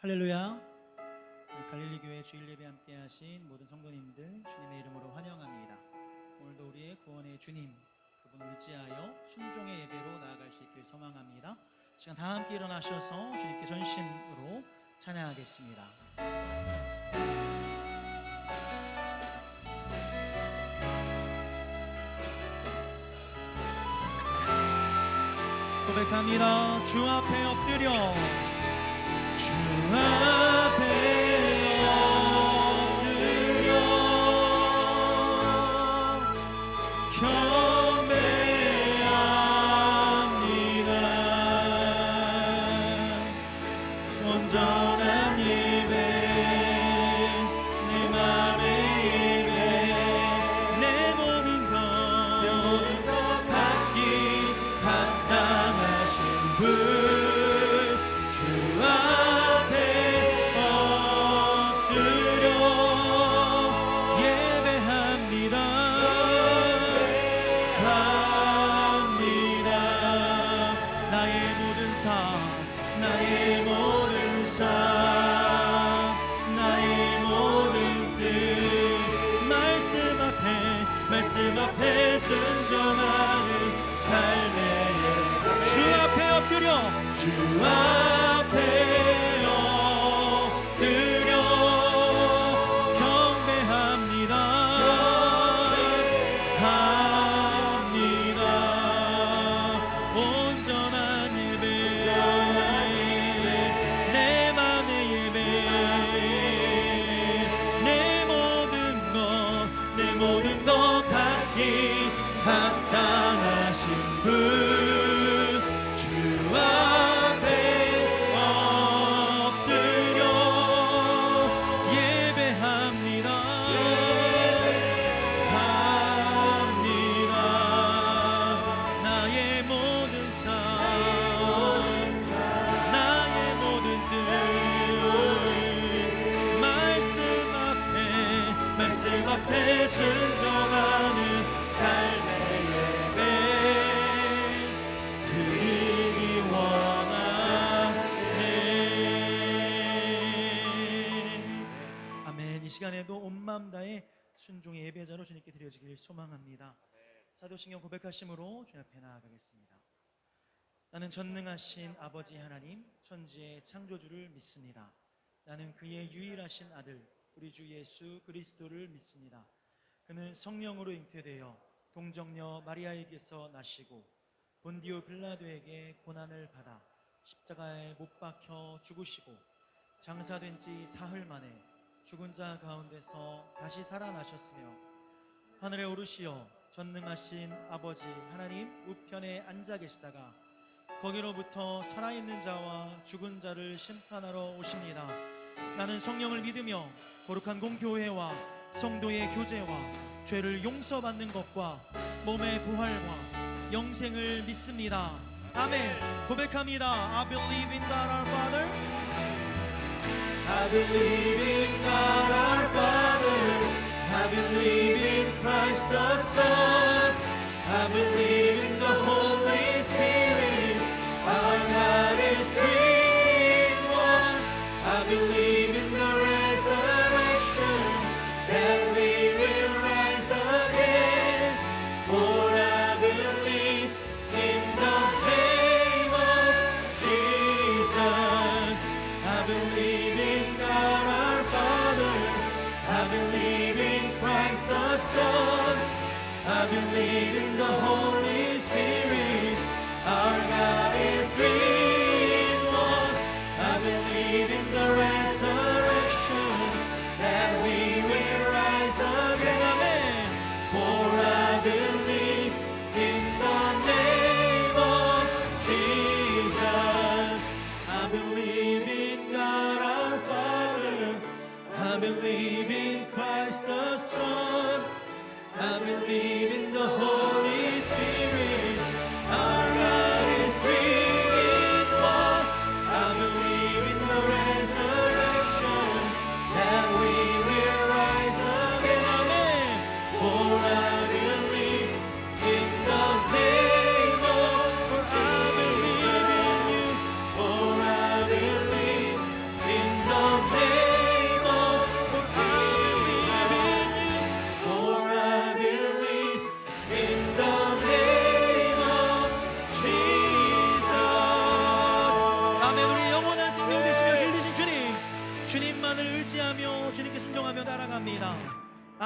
할렐루야. 갈릴리 교회 주일 예배 함께 하신 모든 성도님들 주님의 이름으로 환영합니다. 오늘도 우리의 구원의 주님 그분을 의지하여 순종의 예배로 나아갈 수 있길 소망합니다. 시간 다 함께 일어나셔서 주님께 전심으로 찬양하겠습니다. 고백합니다. 주 앞에 엎드려 주 앞에 엎드려 경배합니다. 온전한 예배 내 맘의 예배 내 모든 것 받기 합당하신 분 주 앞에 엎드려 예배합니다. 나의 모든 삶 나의 모든 삶 나의 모든 뜻 말씀 앞에 순종하는 삶의 예배 주 앞에 엎드려 주 앞에 엎드려 경배합니다. 온전한 예배 내 맘의 예배 내 모든 것 갖기 합당하신 분 주 앞에 엎드려 예배합니다. 나의 모든 삶 나의 모든 뜻 말씀 앞에 순종하는 삶의 예배 드리기 원하네. 아멘. 이 시간에도 온 마음 다해 순종의 예배자로 주님께 드려지길 소망합니다. 사도신경 고백하심으로 주님 앞에 나아가겠습니다. 나는 전능하신 아버지 하나님 천지의 창조주를 믿습니다. 나는 그의 유일하신 아들 우리 주 예수 그리스도를 믿습니다. 그는 성령으로 잉태되어 동정녀 마리아에게서 나시고 본디오 빌라도에게 고난을 받아 십자가에 못 박혀 죽으시고 장사된 지 사흘 만에 죽은 자 가운데서 다시 살아나셨으며 하늘에 오르시어 전능하신 아버지 하나님 우편에 앉아 계시다가 거기로부터 살아있는 자와 죽은 자를 심판하러 오십니다. 나는 성령을 믿으며 거룩한 공교회와 성도의 교제와 죄를 용서받는 것과 몸의 부활과 영생을 믿습니다. 아멘. 고백합니다. I believe in God our Father. I believe in God our Father. I believe in Christ the Son. I believe in the Holy Spirit. Our God is three in one. I believe in the resurrection, that we will rise again. For I believe in the name of Jesus. I believe in God our Father. I believe in Christ the Son. I believe in the Holy Spirit. Our God is three in one. I believe in the resurrection, that we will rise again. For I believe in the name of Jesus. I believe in God our Father. I believe in Christ the Son. I believe in the Holy Spirit. Our God is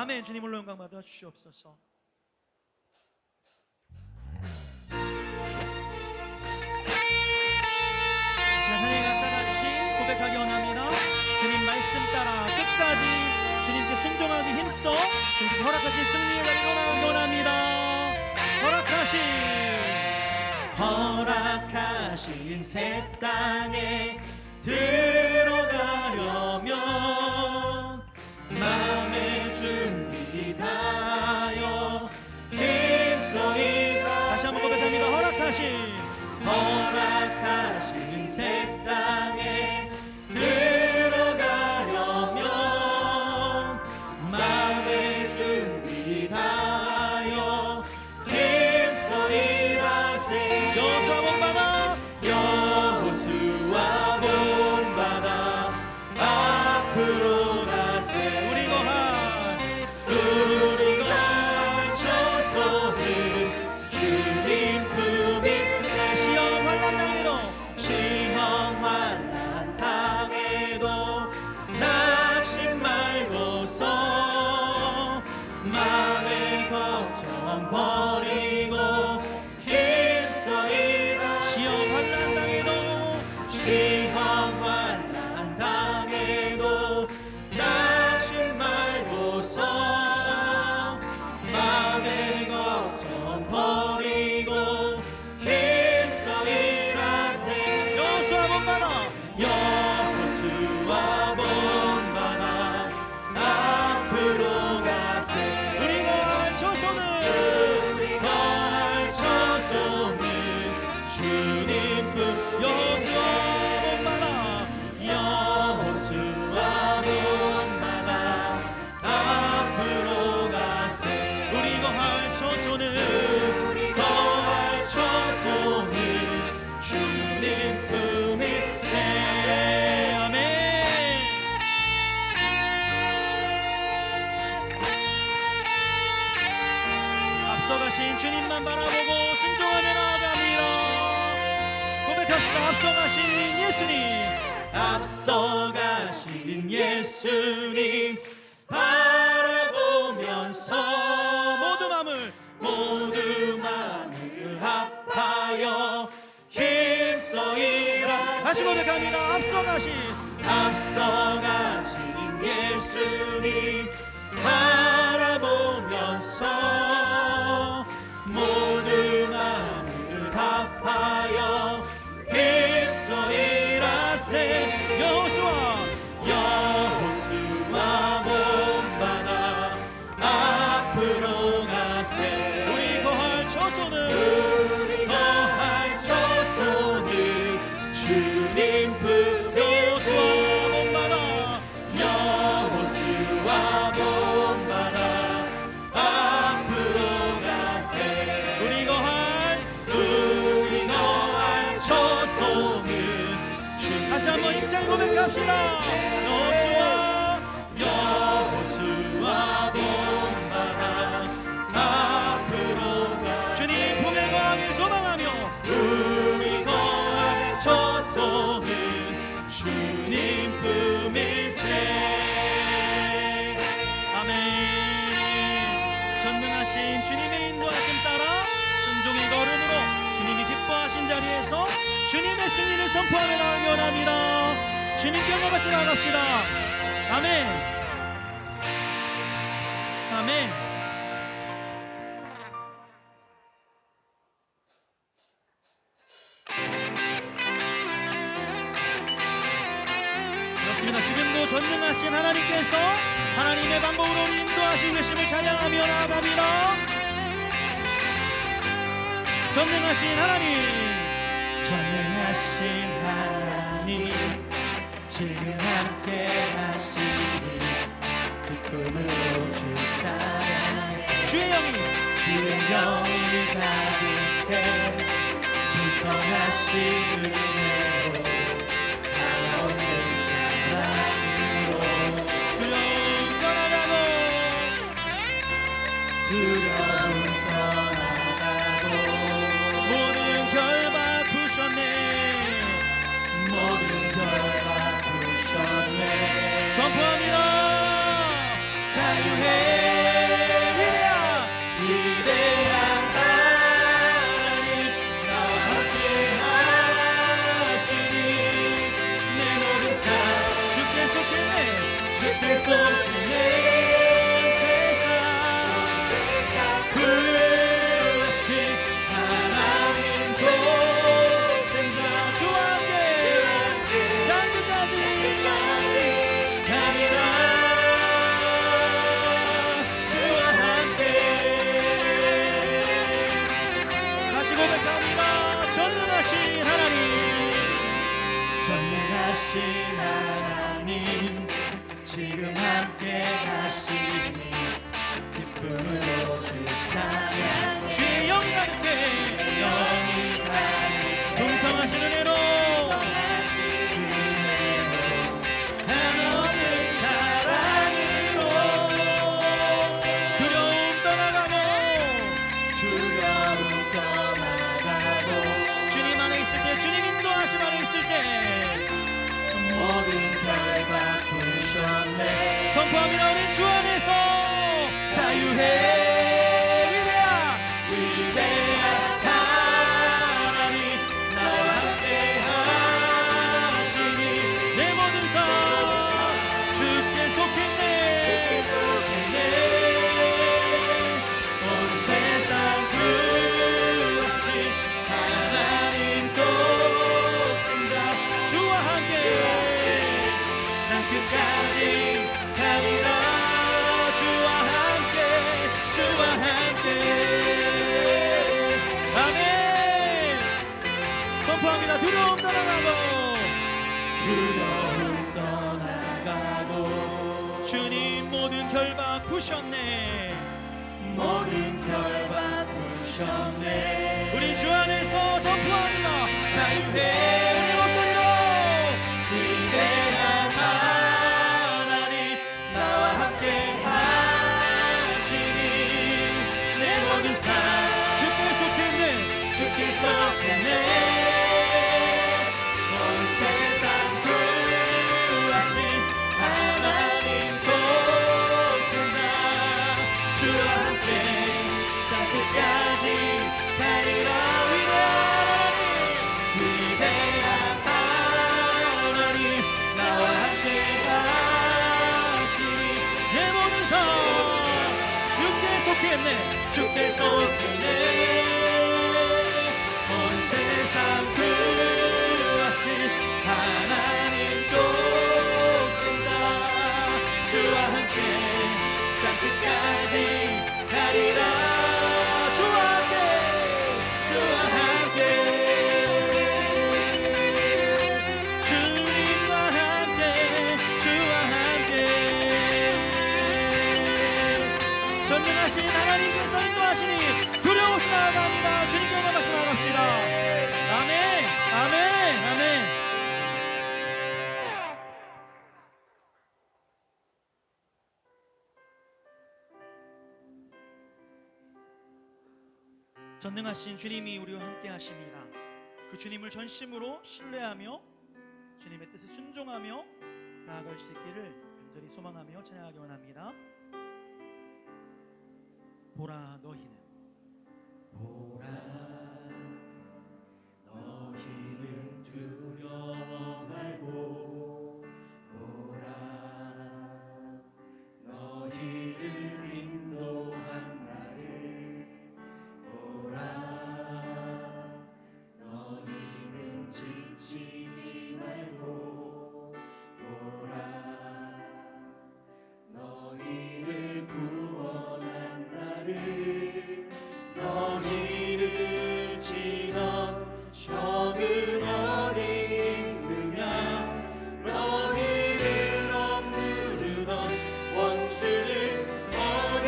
아멘. 주님을 영광 받아 주시옵소서. 하나님 같이 고백하기 원합니다. 주님 말씀 따라 끝까지 주님께 순종하기 힘써 주님께서 허락하신 승리의 자리로 나가기 원합니다. 허락하신 새 땅에 들어가려면 마음의 준비 다하여 힘써 일하. 다시 한번 고백합니다. 허락하신 새 땅에 들어가려면 마음의 준비 다하여 힘써 일하세. 여호수아 본받아 앞으로 가세. 우리 거할 저소를 주님 품이 시험 환난 당해도 낙심 말고서 마음의 걱정 버리고 힘써 일하. 시험 환난 당해도 낙심 말고서 마음의 걱정 버리고 힘써 일하세. 여호수아 본받아 앞으로 가세. 우리 거할 저손을 주님 품. 여호수아 본받아 앞으로 가세. 우리 거할 저손을 주님 품일세. 아멘. 앞서가신 주님만 바라보고 순종하며 나아갑니다. 고백합시다. 앞서가신 예수님 바라보면서 모두 마음을 합하여 힘써 일하. 다시 고백합니다. 앞서가신 예수님 바라보면서 모두 마음을 합하여 힘써 일하세. 여호수아 본받아 앞으로 가세. 우리 거할 저손을 주님 품. 여호수아 본받아 앞으로 가세. 우리 거할 저손을 다시 한번 힘차게 고백합시다. 여호수아 본받아 앞으로 가세. 주님 품에 거하길 소망하며 우리 거할 저손을 주님 품일세. 아멘. 전능하신 주님의 인도하심 따라 순종의 걸음으로 주님이 기뻐하신 자리에서 주님의 승리를 선포하며 나가기 원합니다. 주님께 영광받으시러 나갑시다. 아멘. 아멘. 그렇습니다. 지금도 전능하신 하나님께서 하나님의 방법으로 우리 인도하시고 계심을 찬양하며 나아갑니다. 전능하신 하나님 지금 함께 하시니 기쁨으로 주 찬양해. 주의 영이 가득해 풍성하신 은혜로 나오는 사랑으로 두려움 떠나가고 모든 결 바꾸셨네. 선포합니다. 자유해 전능하신 하나님 지금 함께 하시니 기쁨으로 주 찬양 주의 영광께 풍성하신 은혜로 한없는 사랑으로 두려움 떠나가고 주님 안에 있을 때 주님 인도하심 안에 있을 때 모든 결과 부셨네. 선포합니다. 우리 주 안에서 자유해 위대한 하나님 나와 함께 하시니 내 모든 삶 주께 속했네 온 세상 구하신 하나님 돕습니다. 주와 함께 난 끝까지 가리라. 주와 함께 아멘. 선포합니다. 두려움 떠나가고 주님 모든 결박 부셨네. 모든 결박 부셨네. 우리 주 안에서 선포합니다. 자유해 우리 목소리로 위대한 하나님 나와 함께 하시니 내 모든 삶 주께 속했네 주께 속했네. 온 세상 구하신 하나님 돕습니다. 주와 함께 땅 끝까지 가리라. 위대한 하나님 나와 함께 하시니 내 모든 삶 주께 속했네 주께 속했네. 온 세상 구하신 하나님 돕습니다. 주와 함께 땅 끝까지 가리라. 주와 함께 주님과 함께 주와 함께 전능하신 하나님께서 인도하시니 두려움 없이 나아갑니다. 주님께 영광받으시고 나아갑시다. 아멘 아멘 아멘. 전능하신 주님이 우리와 함께 하십니다. 그 주님을 전심으로 신뢰하며 주님의 뜻에 순종하며 나아갈 수 있기를 간절히 소망하며 찬양하기 원합니다. 보라 너희는 너희는 두려워 말고 보라. 너희를 인도한 나를 보라. 너희는 지치지 말고 보라. 너희를 구원한 나를 너희를 지난 적은 어디 있느냐. 너희를 억누르던 원수는 어디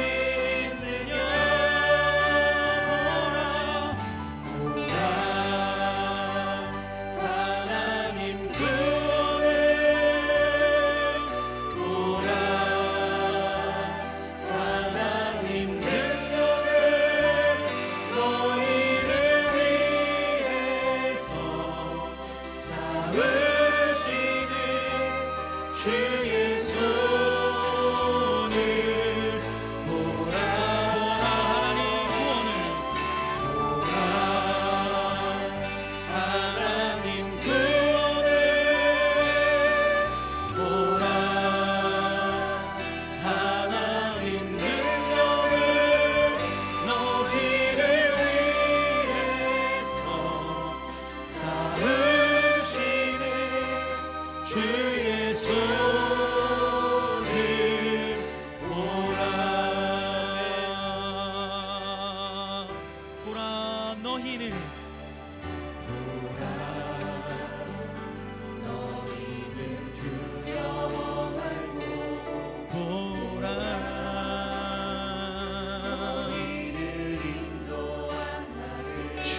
있느냐. 보라 하나님 구원을 보라 하나님 능력을 너희를 위해서 삼으시는 주의 손을 보라. 하나님 구원을 보라 하나님 구원을 보라 하나님 능력을 너희를 위해서 삼으시는 주의 손을 보라. 보라 너희는 보라 너희는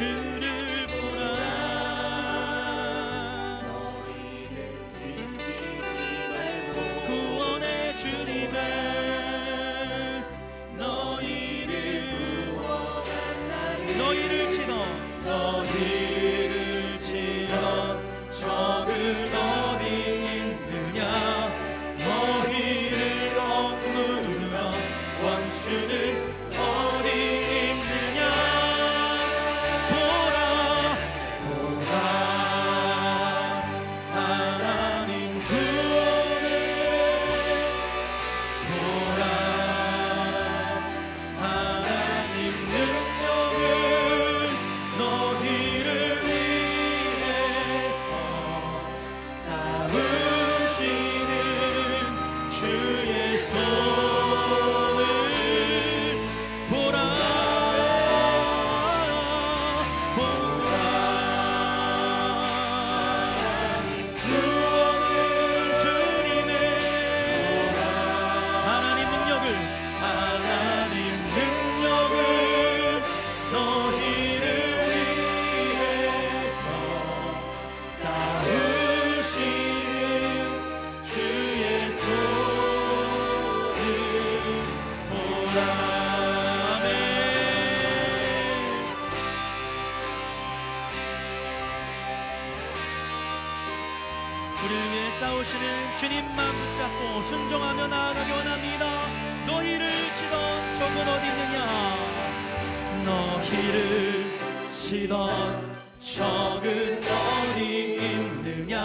주를 보라. 구원의 주님을 너희를 치던 적은 어디 있느냐. 너희를 억누르던 원수는 어디 있느냐. 보라 하나님 구원을 보라 하나님 능력을 너희를 위해서 삼으시는 주의 손을 보라 보라. 구원은 주님의 하나님 능력을 너희를 위해서 쌓으시는 주의 손을 보라. 아멘. 우리를 위해 싸우시는 주님만 붙잡고 순종하며 나아가기 원합니다. 너희를 치던 적은 어디 있느냐. 너희를 치던 적은 어디 있느냐.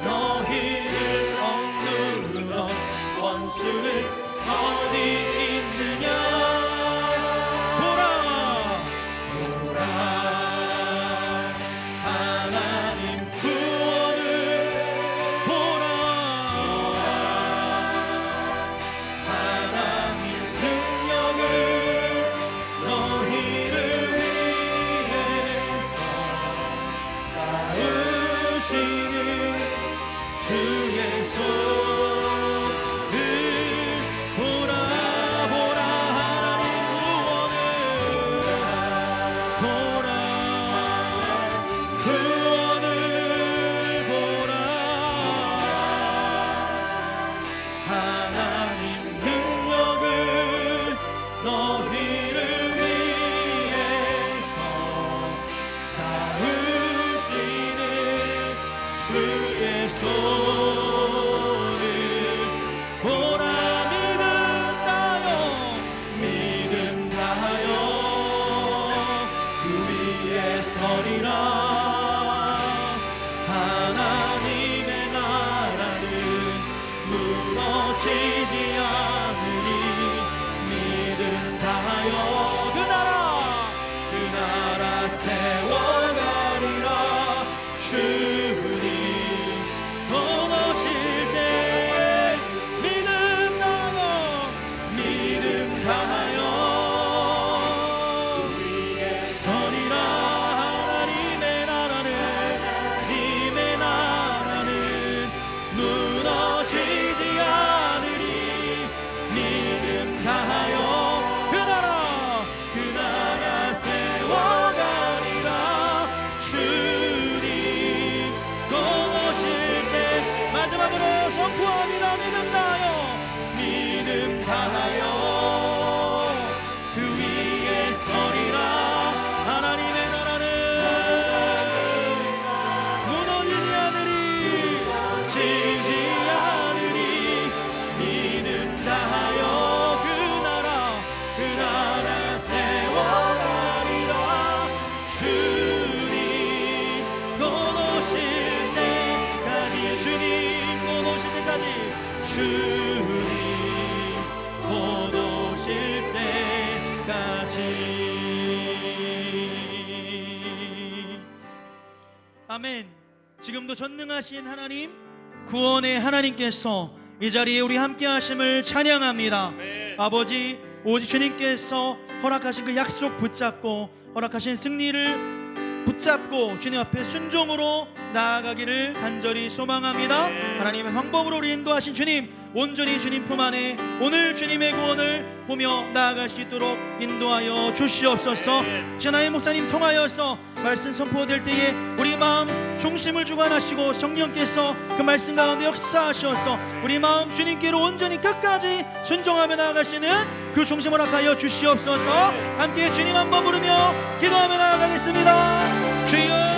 너희를 억누르던 원수는 어디 있느냐. 보라 하나님 구원을 보라 하나님 능력을 너희를 위해서 쌓으시는 주의 손을 보라 하나님 구원을 보라 구원을 보라 하나님 능력을 너희를 위해서 쌓으시는 주의 손을 보라. 믿음하여 그 위에 서리라. 하나님의 나라는 무너지지 않으니 믿음 다하여 그 나라 세워가리라. 주님 곧 오실 때 믿음 다하여 서리라. 하나님의 나라는 무너지지 않으니 믿음 다하여 그 나라 세워가리라. 주님 곧 오실 때 마지막으로 선포합니다. 믿음 다하여 그 위에 서리라. 하나님의 나라는 무너지지 않으리 지지 않으리 믿음 다하여 그 나라 세워가리라. 주님 곧 오실 때까지 주님 곧 오실 때까지 주님 곧 오실 때까지. 아멘. 지금도 전능하신 하나님, 구원의 하나님께서 이 자리에 우리 함께 하심을 찬양합니다. 아버지, 오직 주님께서 허락하신 그 약속 붙잡고 허락하신 승리를 붙잡고 주님 앞에 순종으로 나아가기를 간절히 소망합니다. 하나님의 방법으로 우리 인도하신 주님, 온전히 주님 품 안에 오늘 주님의 구원을 보며 나아갈 수 있도록 인도하여 주시옵소서. 전하의 목사님 통하여서 말씀 선포될 때에 우리 마음 중심을 주관하시고 성령께서 그 말씀 가운데 역사하셔서 우리 마음 주님께로 온전히 끝까지 순종하며 나아갈 수 있는 그 중심을 허락하여 주시옵소서. 함께 주님 한번 부르며 기도하며 나아가겠습니다. 주여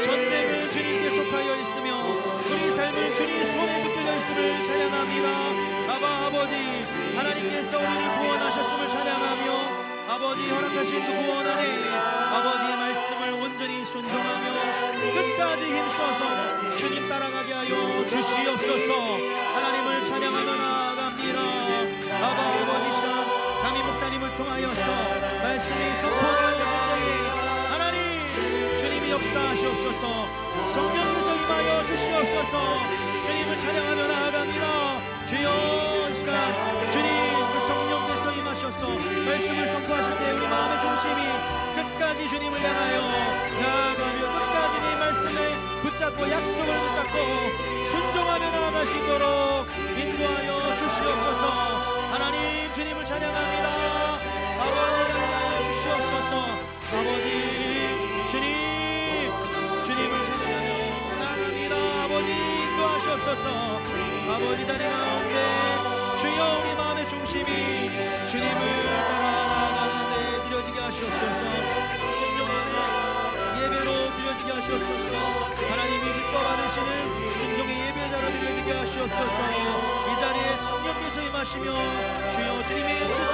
전대는 주님께 속하여 있으며 우리 삶은 주님 손에 붙들려 있음을 찬양합니다. 아버지 하나님께서 우리를 구원하셨음을 찬양하며 아버지 허락하신 그 구원 안에 아버지의 말씀을 온전히 순종하며 끝까지 힘써서 주님 따라가게 하여 주시옵소서. 하나님을 찬양하며 나아갑니다. 아버지 시간 강희 목사님을 통하여서 말씀이 선포되어질 때에 역사하시옵소서. 성령께서 임하여 주시옵소서. 주님을 찬양하며 나아갑니다. 주여 이 시간 주님 그 성령께서 임하셔서 말씀을 선포하실 때 우리 마음의 중심이 끝까지 주님을 향하여 나아가며 끝까지 이 말씀에 붙잡고 약속을 붙잡고 순종하며 나아갈 수 있도록 인도하여 주시옵소서. 하나님 주님을 찬양합니다. 아버지 향하여 주시옵소서. 아버지 주님 주님을 찬양하며 나갑니다. 아버지 인도하시옵소서. 아버지 자리 가운데 주여 우리 마음의 중심이 주님을 따라가는데 드려지게 하시옵소서. 순종하는 예배로 드려지게 하시옵소서. 하나님이 기뻐 받으시는 순종의 예배자로 드려지게 하시옵소서. 이 자리에 성령께서 임하시며 주여 주님의 뜻을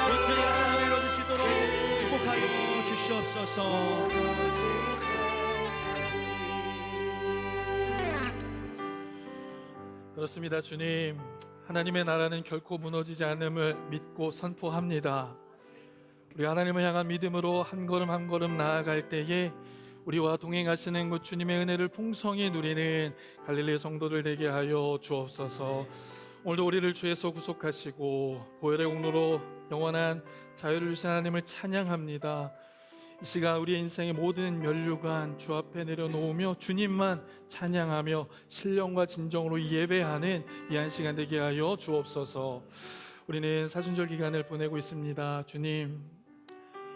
온전히 나타내 이루어질 수 있도록 축복하여 주시옵소서. 그렇습니다. 주님, 하나님의 나라는 결코 무너지지 않음을 믿고 선포합니다. 우리 하나님을 향한 믿음으로 한 걸음 한 걸음 나아갈 때에 우리와 동행하시는 그 주님의 은혜를 풍성히 누리는 갈릴리 성도들 되게 하여 주옵소서. 오늘도 우리를 주에서 구속하시고 보혈의 공로로 영원한 자유를 주신 하나님을 찬양합니다. 이 시간 우리의 인생의 모든 면류관 주 앞에 내려놓으며 주님만 찬양하며 신령과 진정으로 예배하는 이 한 시간 되게 하여 주옵소서. 우리는 사순절 기간을 보내고 있습니다. 주님,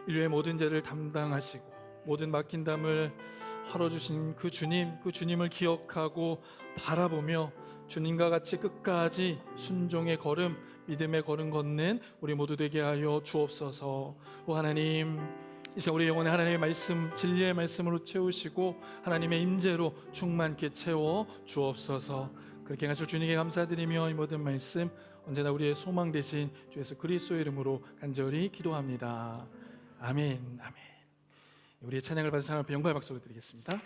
인류의 모든 죄를 담당하시고 모든 막힌 담을 헐어주신 그 주님을 기억하고 바라보며 주님과 같이 끝까지 순종의 걸음, 믿음의 걸음 걷는 우리 모두 되게 하여 주옵소서. 오 하나님, 이제 우리 영혼의 하나님의 말씀, 진리의 말씀으로 채우시고 하나님의 임재로 충만케 채워 주옵소서. 그렇게 하실 주님께 감사드리며 이 모든 말씀 언제나 우리의 소망 되신 주 예수 그리스도의 이름으로 간절히 기도합니다. 아멘. 아멘. 우리의 찬양을 받은 사람 앞에 영광의 박수를 드리겠습니다.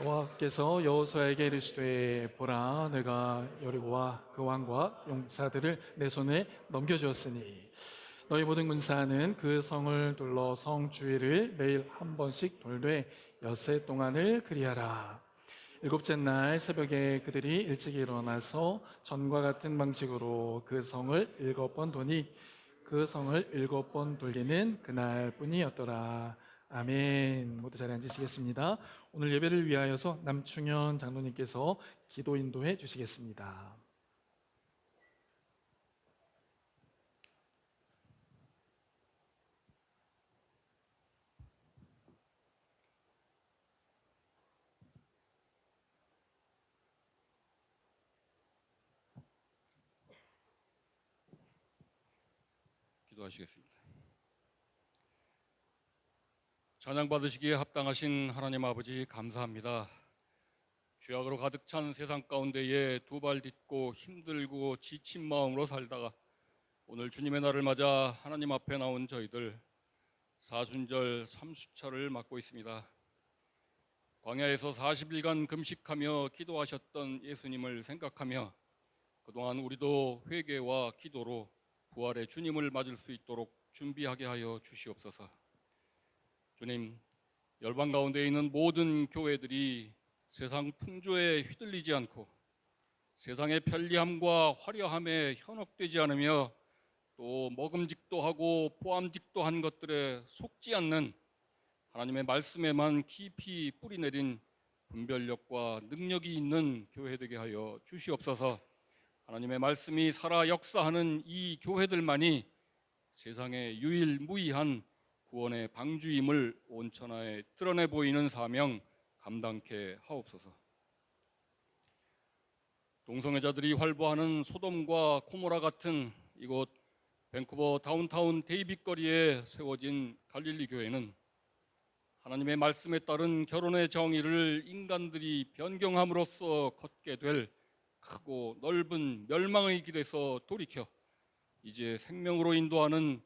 여호와께서 여호수아에게 이르시되 보라, 내가 여리고와 그 왕과 용사들을 내 손에 넘겨주었으니 너희 모든 군사는 그 성을 둘러 성 주위를 매일 한 번씩 돌되 엿새 동안을 그리하라. 일곱째 날 새벽에 그들이 일찍 일어나서 전과 같은 방식으로 그 성을 7번 도니 그 성을 7번 돌리는 그날뿐이었더라. 아멘. 모두 자리에 앉으시겠습니다. 오늘 예배를 위하여서 남충현 장로님께서 기도 인도해 주시겠습니다. 기도하시겠습니다. 찬양 받으시기에 합당하신 하나님 아버지 감사합니다. 죄악으로 가득 찬 세상 가운데에 두 발 딛고 힘들고 지친 마음으로 살다가 오늘 주님의 날을 맞아 하나님 앞에 나온 저희들 사순절 3수차를 맞고 있습니다. 광야에서 40일간 금식하며 기도하셨던 예수님을 생각하며 그동안 우리도 회개와 기도로 부활의 주님을 맞을 수 있도록 준비하게 하여 주시옵소서. 주님, 열방 가운데 있는 모든 교회들이 세상 풍조에 휘둘리지 않고 세상의 편리함과 화려함에 현혹되지 않으며 또 먹음직도 하고 보암직도 한 것들에 속지 않는 하나님의 말씀에만 깊이 뿌리내린 분별력과 능력이 있는 교회 되게 하여 주시옵소서. 하나님의 말씀이 살아 역사하는 이 교회들만이 세상의 유일무이한 구원의 방주임을 온 천하에 드러내 보이는 사명 감당케 하옵소서. 동성애자들이 활보하는 소돔과 고모라 같은 이곳 밴쿠버 다운타운 데이빗 거리에 세워진 갈릴리 교회는 하나님의 말씀에 따른 결혼의 정의를 인간들이 변경함으로써 걷게 될 크고 넓은 멸망의 길에서 돌이켜 이제 생명으로 인도하는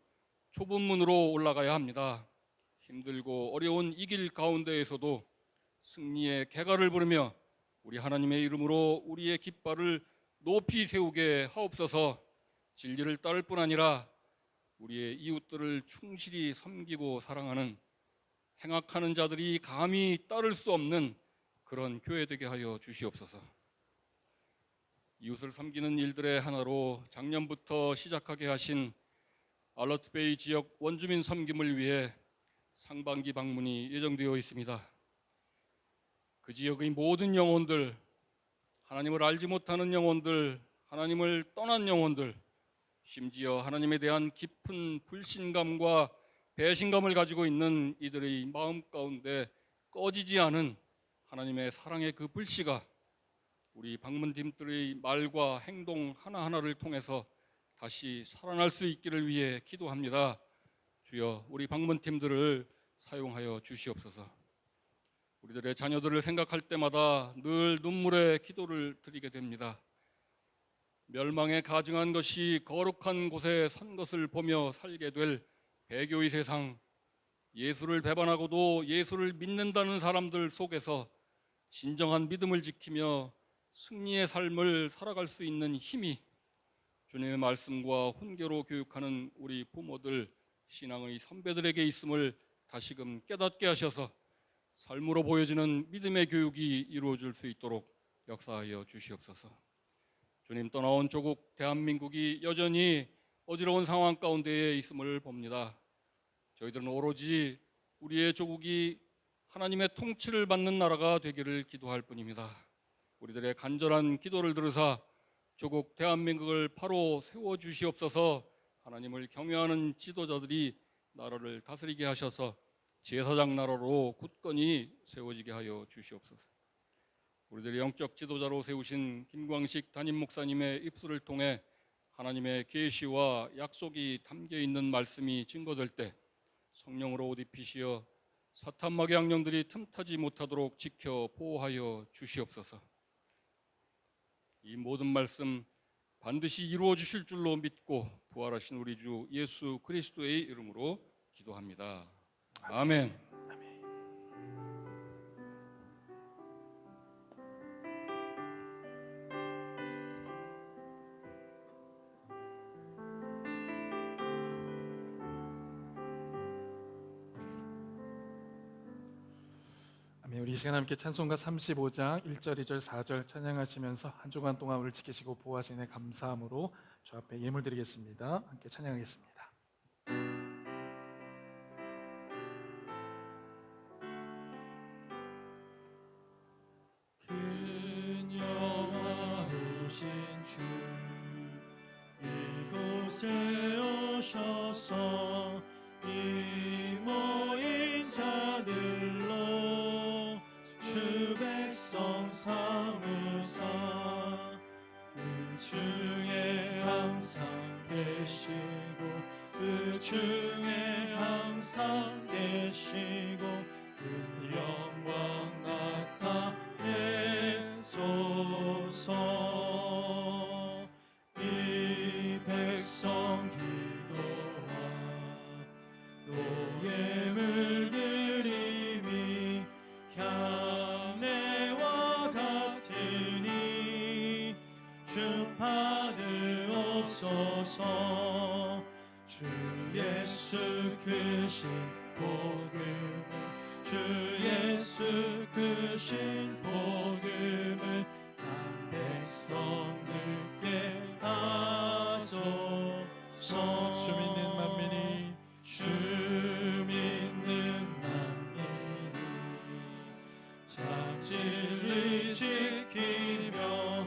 좁은 문으로 올라가야 합니다. 힘들고 어려운 이 길 가운데에서도 승리의 개가를 부르며 우리 하나님의 이름으로 우리의 깃발을 높이 세우게 하옵소서. 진리를 따를 뿐 아니라 우리의 이웃들을 충실히 섬기고 사랑하는 행악하는 자들이 감히 따를 수 없는 그런 교회 되게 하여 주시옵소서. 이웃을 섬기는 일들의 하나로 작년부터 시작하게 하신 알러트베이 지역 원주민 섬김을 위해 상반기 방문이 예정되어 있습니다. 그 지역의 모든 영혼들, 하나님을 알지 못하는 영혼들, 하나님을 떠난 영혼들, 심지어 하나님에 대한 깊은 불신감과 배신감을 가지고 있는 이들의 마음 가운데 꺼지지 않은 하나님의 사랑의 그 불씨가 우리 방문팀들의 말과 행동 하나하나를 통해서 다시 살아날 수 있기를 위해 기도합니다. 주여, 우리 방문팀들을 사용하여 주시옵소서. 우리들의 자녀들을 생각할 때마다 늘 눈물의 기도를 드리게 됩니다. 멸망에 가증한 것이 거룩한 곳에 선 것을 보며 살게 될 배교의 세상, 예수를 배반하고도 예수를 믿는다는 사람들 속에서 진정한 믿음을 지키며 승리의 삶을 살아갈 수 있는 힘이 주님의 말씀과 훈계로 교육하는 우리 부모들, 신앙의 선배들에게 있음을 다시금 깨닫게 하셔서 삶으로 보여지는 믿음의 교육이 이루어질 수 있도록 역사하여 주시옵소서. 주님, 떠나온 조국 대한민국이 여전히 어지러운 상황 가운데에 있음을 봅니다. 저희들은 오로지 우리의 조국이 하나님의 통치를 받는 나라가 되기를 기도할 뿐입니다. 우리들의 간절한 기도를 들으사 조국 대한민국을 바로 세워주시옵소서. 하나님을 경외하는 지도자들이 나라를 다스리게 하셔서 제사장 나라로 굳건히 세워지게 하여 주시옵소서. 우리들의 영적 지도자로 세우신 김광식 담임 목사님의 입술을 통해 하나님의 계시와 약속이 담겨 있는 말씀이 증거될 때 성령으로 옷 입히시어 사탄 마귀 악령들이 틈타지 못하도록 지켜 보호하여 주시옵소서. 이 모든 말씀 반드시 이루어 주실 줄로 믿고 부활하신 우리 주 예수 그리스도의 이름으로 기도합니다. 아멘. 우리 이 시간 함께 찬송가 35장 1절, 2절, 4절 찬양하시면서 한 주간 동안 우리를 지키시고 보호하신 데 감사함으로 주 앞에 예물 드리겠습니다. 함께 찬양하겠습니다. 근영하신 주 이곳에 오셔서 이 모인 자들로 주 백성 삼으사 그 중에 항상 계시고 그 중에 항상 계시고 그 영광 나타내소서. 이 백성 기도와 노예 물들임이 향내와 같으니 주 받으오 주옵소서. 주 예수 크신 복음을, 주 예수 크신 복음을 한 백성들께 하소서. 주 믿는 만민이, 주 믿는 만민이 참 진리 지키며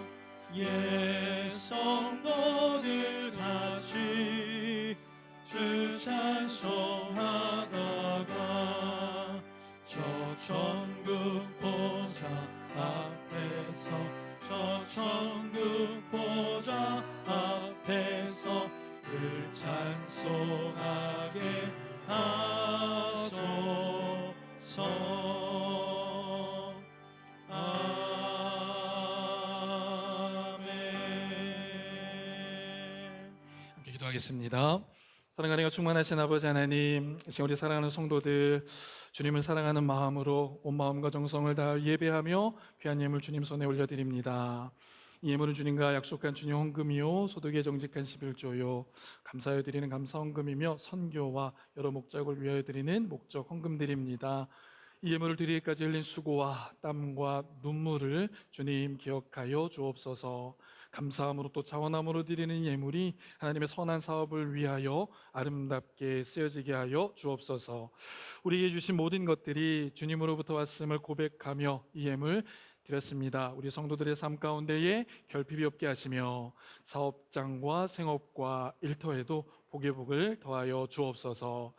옛 성도들 같이 주 찬송하다가 저 천국 보좌 앞에서, 저 천국 보좌 앞에서 늘 찬송하게 하소서. 아멘. 함께 기도하겠습니다. 사랑하는 충만하신 아버지 하나님, 지금 우리 사랑하는 성도들 주님을 사랑하는 마음으로 온 마음과 정성을 다하 예배하며 귀한 예물 주님 손에 올려드립니다. 이 예물은 주님과 약속한 주님 헌금이요 소득에 정직한 11조요 감사하여 드리는 감사 헌금이며 선교와 여러 목적을 위하여 드리는 목적 헌금드립니다. 이 예물을 드리기까지 흘린 수고와 땀과 눈물을 주님 기억하여 주옵소서. 감사함으로 또 자원함으로 드리는 예물이 하나님의 선한 사업을 위하여 아름답게 쓰여지게 하여 주옵소서. 우리에게 주신 모든 것들이 주님으로부터 왔음을 고백하며 이 예물 드렸습니다. 우리 성도들의 삶 가운데에 결핍이 없게 하시며 사업장과 생업과 일터에도 복의 복을 더하여 주옵소서.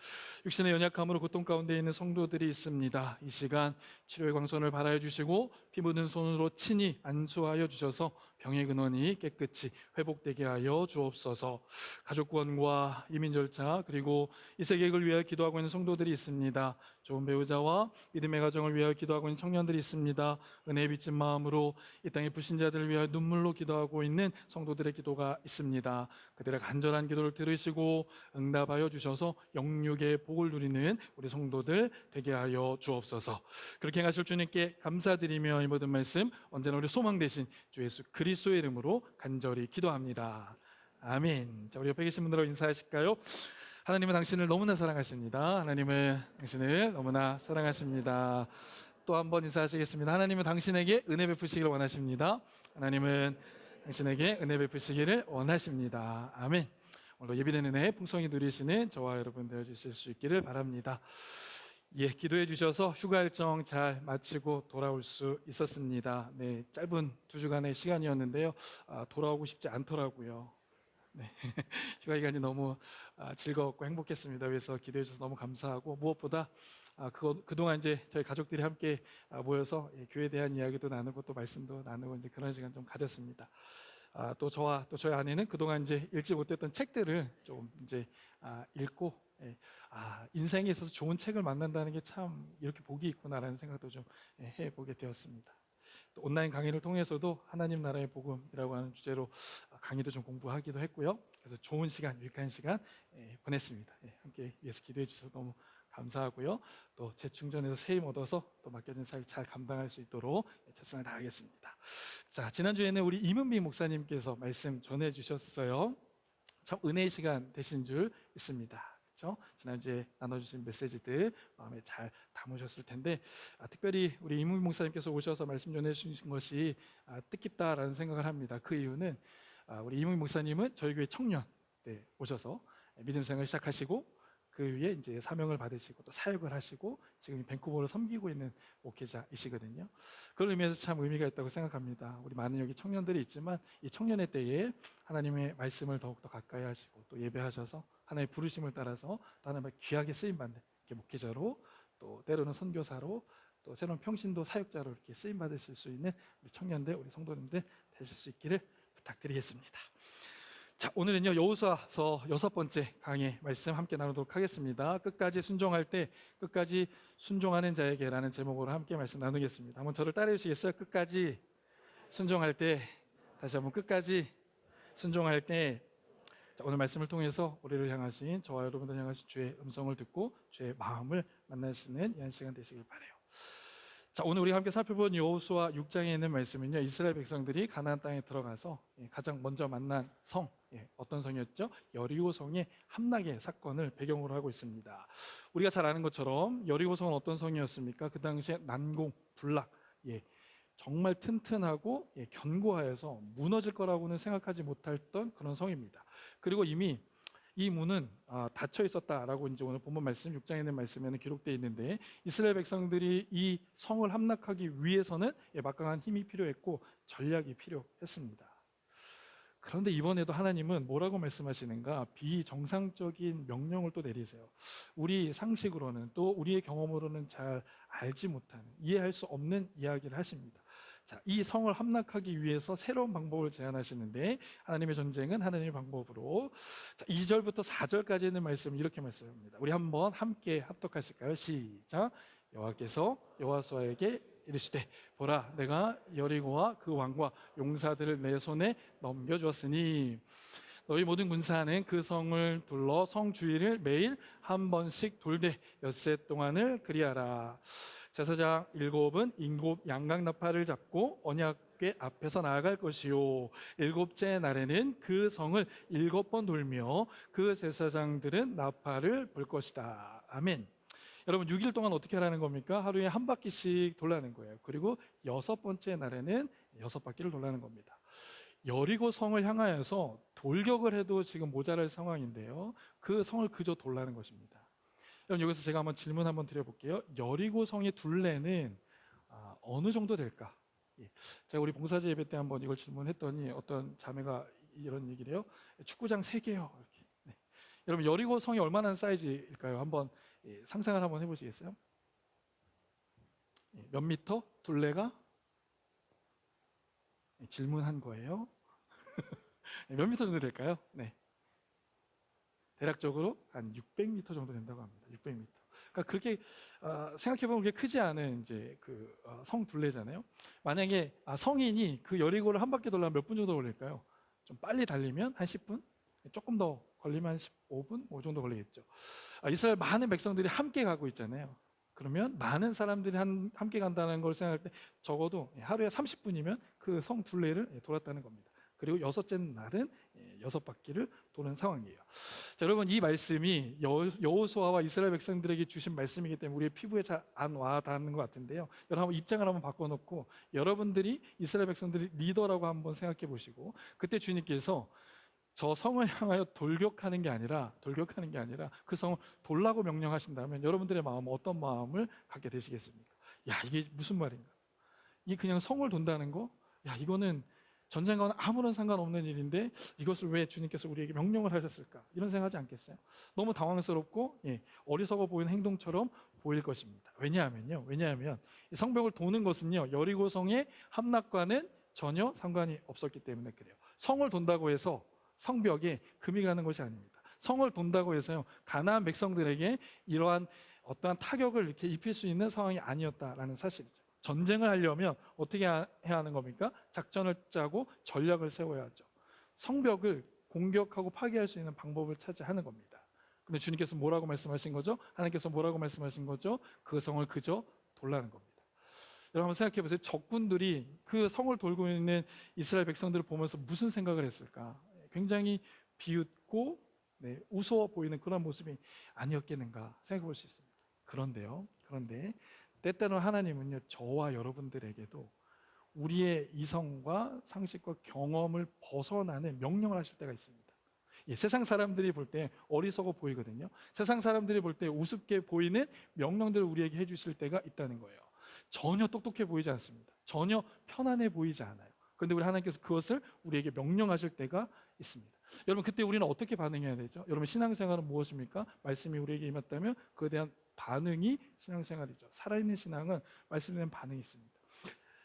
육신의 연약함으로 고통 가운데 있는 성도들이 있습니다. 이 시간 치료의 광선을 발하여 주시고 피 묻은 손으로 친히 안수하여 주셔서 병의 근원이 깨끗이 회복되게 하여 주옵소서. 가족 구원과 이민 절차 그리고 이 세계를 위하여 기도하고 있는 성도들이 있습니다. 좋은 배우자와 믿음의 가정을 위하여 기도하고 있는 청년들이 있습니다. 은혜에 비친 마음으로 이 땅의 불신자들을 위하여 눈물로 기도하고 있는 성도들의 기도가 있습니다. 그들의 간절한 기도를 들으시고 응답하여 주셔서 영육의 복을 누리는 우리 성도들 되게 하여 주옵소서. 그렇게 행하실 주님께 감사드리며 이 모든 말씀 언제나 우리 소망 되신 주 예수 그리스도의 이름으로 간절히 기도합니다. 아멘. 자, 우리 옆에 계신 분들하고 인사하실까요? 하나님은 당신을 너무나 사랑하십니다. 하나님은 당신을 너무나 사랑하십니다. 또 한 번 인사하시겠습니다. 하나님은 당신에게 은혜 베푸시기를 원하십니다. 하나님은 당신에게 은혜 베푸시기를 원하십니다. 아멘. 오늘 예비된 은혜 풍성히 누리시는 저와 여러분 되어주실 수 있기를 바랍니다. 예, 기도해 주셔서 휴가 일정 잘 마치고 돌아올 수 있었습니다. 네, 짧은 2주간의 시간이었는데요. 돌아오고 싶지 않더라고요. 네, 휴가 기간이 너무 즐거웠고 행복했습니다. 그래서 기도해 주셔서 너무 감사하고 무엇보다 그동안 이제 저희 가족들이 함께 모여서 교회에 대한 이야기도 나누고 또 말씀도 나누고 이제 그런 시간 좀 가졌습니다. 또 저와 또 저희 아내는 그동안 이제 읽지 못했던 책들을 좀 이제 읽고 인생에 있어서 좋은 책을 만난다는 게 참 이렇게 복이 있구나라는 생각도 좀 해보게 되었습니다. 또 온라인 강의를 통해서도 하나님 나라의 복음이라고 하는 주제로 강의도 좀 공부하기도 했고요. 그래서 좋은 시간, 유익한 시간 보냈습니다. 함께 위해서 기도해 주셔서 너무 감사하고요. 또 재충전해서 새 힘 얻어서 또 맡겨진 사역 잘 감당할 수 있도록 최선을 다하겠습니다. 자, 지난주에는 우리 이문비 목사님께서 말씀 전해 주셨어요. 참 은혜의 시간 되신 줄 믿습니다. 그렇죠? 지난주에 나눠주신 메시지들 마음에 잘 담으셨을 텐데 특별히 우리 이문비 목사님께서 오셔서 말씀 전해주신 것이 뜻깊다라는 생각을 합니다. 그 이유는 우리 이문비 목사님은 저희 교회 청년 때 오셔서 믿음 생활을 시작하시고 그 위에 이제 사명을 받으시고 또 사역을 하시고 지금 밴쿠버를 섬기고 있는 목회자이시거든요. 그런 의미에서 참 의미가 있다고 생각합니다. 우리 많은 여기 청년들이 있지만 이 청년의 때에 하나님의 말씀을 더욱더 가까이 하시고 또 예배하셔서 하나님의 부르심을 따라서 또 하나님의 귀하게 쓰임받는 목회자로 또 때로는 선교사로 또 새로운 평신도 사역자로 이렇게 쓰임받으실 수 있는 우리 청년들, 우리 성도님들 되실 수 있기를 부탁드리겠습니다. 자, 오늘은요 여호수아서 6번째 강의 말씀 함께 나누도록 하겠습니다. 끝까지 순종할 때 끝까지 순종하는 자에게라는 제목으로 함께 말씀 나누겠습니다. 한번 저를 따라해 주시겠어요? 끝까지 순종할 때, 다시 한번 끝까지 순종할 때. 자, 오늘 말씀을 통해서 우리를 향하신 저와 여러분들 향하신 주의 음성을 듣고 주의 마음을 만나시는 이 시간 되시길 바라요. 자, 오늘 우리가 함께 살펴본 여호수아 6장에 있는 말씀은요 이스라엘 백성들이 가나안 땅에 들어가서 가장 먼저 만난 성 어떤 성이었죠? 여리고성의 함락의 사건을 배경으로 하고 있습니다. 우리가 잘 아는 것처럼 여리고성은 어떤 성이었습니까? 그 당시에 난공, 불락, 정말 튼튼하고 견고하여서 무너질 거라고는 생각하지 못했던 그런 성입니다. 그리고 이미 이 문은 닫혀 있었다라고 이제 오늘 본문 말씀 6장에 있는 말씀에는 기록되어 있는데, 이스라엘 백성들이 이 성을 함락하기 위해서는 막강한 힘이 필요했고 전략이 필요했습니다. 그런데 이번에도 하나님은 뭐라고 말씀하시는가? 비정상적인 명령을 또 내리세요. 우리 상식으로는 또 우리의 경험으로는 잘 알지 못하는, 이해할 수 없는 이야기를 하십니다. 자, 이 성을 함락하기 위해서 새로운 방법을 제안하시는데, 하나님의 전쟁은 하나님의 방법으로. 자, 2절부터 4절까지 있는 말씀을 이렇게 말씀합니다. 우리 한번 함께 합독하실까요? 시작. 여호와께서 여호수아에게 이르시되, 보라, 내가 여리고와 그 왕과 용사들을 내 손에 넘겨주었으니 너희 모든 군사는 그 성을 둘러 성 주위를 매일 한 번씩 돌되 엿새 동안을 그리하라. 제사장 7은 일곱 양각나팔을 잡고 언약궤 앞에서 나아갈 것이요, 7째 날에는 그 성을 7번 돌며 그 제사장들은 나팔을 불 것이다. 아멘. 여러분, 6일 동안 어떻게 하라는 겁니까? 하루에 한 바퀴씩 돌라는 거예요. 그리고 6번째 날에는 6바퀴를 돌라는 겁니다. 여리고 성을 향하여서 돌격을 해도 지금 모자랄 상황인데요, 그 성을 그저 돌라는 것입니다. 여러분, 여기서 제가 한번 질문 한번 드려볼게요. 여리고 성의 둘레는 어느 정도 될까? 제가 우리 봉사제 예배 때 한번 이걸 질문했더니 어떤 자매가 이런 얘기를 해요. 축구장 3개요. 이렇게. 네. 여러분, 여리고 성이 얼마나 사이즈일까요? 한번 상상을 한번 해보시겠어요? 몇 미터? 둘레가? 질문한 거예요. 몇 미터 정도 될까요? 네. 대략적으로 한 600m 정도 된다고 합니다. 600m. 그러니까 그렇게 생각해보면 그게 크지 않은 이제 그 성 둘레잖아요. 만약에 성인이 그 여리고를 한 바퀴 돌려면 몇 분 정도 걸릴까요? 좀 빨리 달리면 한 10분? 조금 더 걸리면 한 15분? 뭐 정도 걸리겠죠. 이스라엘 많은 백성들이 함께 가고 있잖아요. 그러면 많은 사람들이 함께 간다는 걸 생각할 때 적어도 하루에 30분이면 그 성 둘레를 돌았다는 겁니다. 그리고 6째 날은 6바퀴를 도는 상황이에요. 자, 여러분, 이 말씀이 여호수아와 이스라엘 백성들에게 주신 말씀이기 때문에 우리의 피부에 잘 안 와닿는 것 같은데요, 여러분 한번 입장을 한번 바꿔놓고 여러분들이 이스라엘 백성들이 리더라고 한번 생각해 보시고, 그때 주님께서 저 성을 향하여 돌격하는 게 아니라 그 성을 돌라고 명령하신다면 여러분들의 마음은 어떤 마음을 갖게 되시겠습니까? 야, 이게 무슨 말인가? 이 그냥 성을 돈다는 거? 야, 이거는 전쟁과는 아무런 상관없는 일인데 이것을 왜 주님께서 우리에게 명령을 하셨을까? 이런 생각하지 않겠어요? 너무 당황스럽고 어리석어 보이는 행동처럼 보일 것입니다. 왜냐하면 이 성벽을 도는 것은요, 여리고 성의 함락과는 전혀 상관이 없었기 때문에 그래요. 성을 돈다고 해서 성벽에 금이 가는 것이 아닙니다. 성을 돈다고 해서요, 가나안 백성들에게 이러한 어떠한 타격을 이렇게 입힐 수 있는 상황이 아니었다라는 사실이죠. 전쟁을 하려면 어떻게 해야 하는 겁니까? 작전을 짜고 전략을 세워야 하죠. 성벽을 공격하고 파괴할 수 있는 방법을 찾아야 하는 겁니다. 근데 주님께서 뭐라고 말씀하신 거죠? 하나님께서 뭐라고 말씀하신 거죠? 그 성을 그저 돌라는 겁니다. 여러분 한번 생각해 보세요. 적군들이 그 성을 돌고 있는 이스라엘 백성들을 보면서 무슨 생각을 했을까? 굉장히 비웃고 우스워 보이는 그런 모습이 아니었겠는가 생각해 볼 수 있습니다. 그런데 때때로 하나님은요, 저와 여러분들에게도 우리의 이성과 상식과 경험을 벗어나는 명령을 하실 때가 있습니다. 세상 사람들이 볼 때 어리석어 보이거든요. 세상 사람들이 볼 때 우습게 보이는 명령들을 우리에게 해주실 때가 있다는 거예요. 전혀 똑똑해 보이지 않습니다. 전혀 편안해 보이지 않아요. 그런데 우리 하나님께서 그것을 우리에게 명령하실 때가 있습니다. 여러분, 그때 우리는 어떻게 반응해야 되죠? 여러분, 신앙생활은 무엇입니까? 말씀이 우리에게 임했다면 그에 대한 반응이 신앙생활이죠. 살아있는 신앙은 말씀에 대한 반응이 있습니다.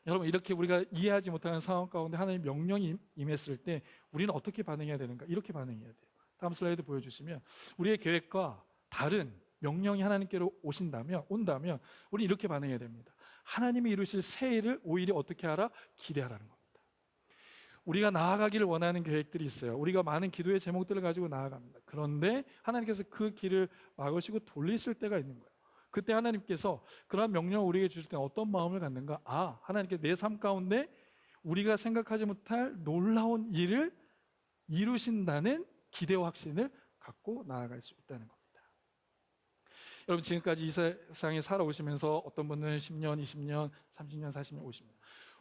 여러분, 이렇게 우리가 이해하지 못하는 상황 가운데 하나님의 명령이 임했을 때 우리는 어떻게 반응해야 되는가? 이렇게 반응해야 돼요. 다음 슬라이드 보여주시면, 우리의 계획과 다른 명령이 하나님께로 온다면 우리는 이렇게 반응해야 됩니다. 하나님이 이루실 새 일을 오히려 어떻게 하라? 기대하라는 겁니다. 우리가 나아가기를 원하는 계획들이 있어요. 우리가 많은 기도의 제목들을 가지고 나아갑니다. 그런데 하나님께서 그 길을 막으시고 돌리실 때가 있는 거예요. 그때 하나님께서 그러한 명령을 우리에게 주실 때 어떤 마음을 갖는가? 하나님께서 내 삶 가운데 우리가 생각하지 못할 놀라운 일을 이루신다는 기대와 확신을 갖고 나아갈 수 있다는 겁니다. 여러분, 지금까지 이 세상에 살아오시면서 어떤 분은 10년, 20년, 30년, 40년, 50년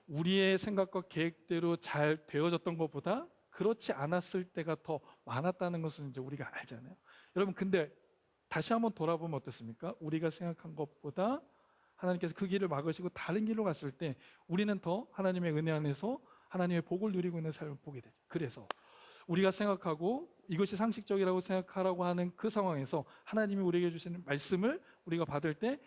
우리의 생각과 계획대로 잘 되어졌던 것보다 그렇지 않았을 때가 더 많았다는 것은 이제 우리가 알잖아요. 여러분, 근데 다시 한번 돌아보면 어떻습니까? 우리가 생각한 것보다 하나님께서 그 길을 막으시고 다른 길로 갔을 때 우리는 더 하나님의 은혜 안에서 하나님의 복을 누리고 있는 삶을 보게 되죠. 그래서 우리가 생각하고 이것이 상식적이라고 생각하라고 하는 그 상황에서 하나님이 우리에게 주시는 말씀을 우리가 받을 때,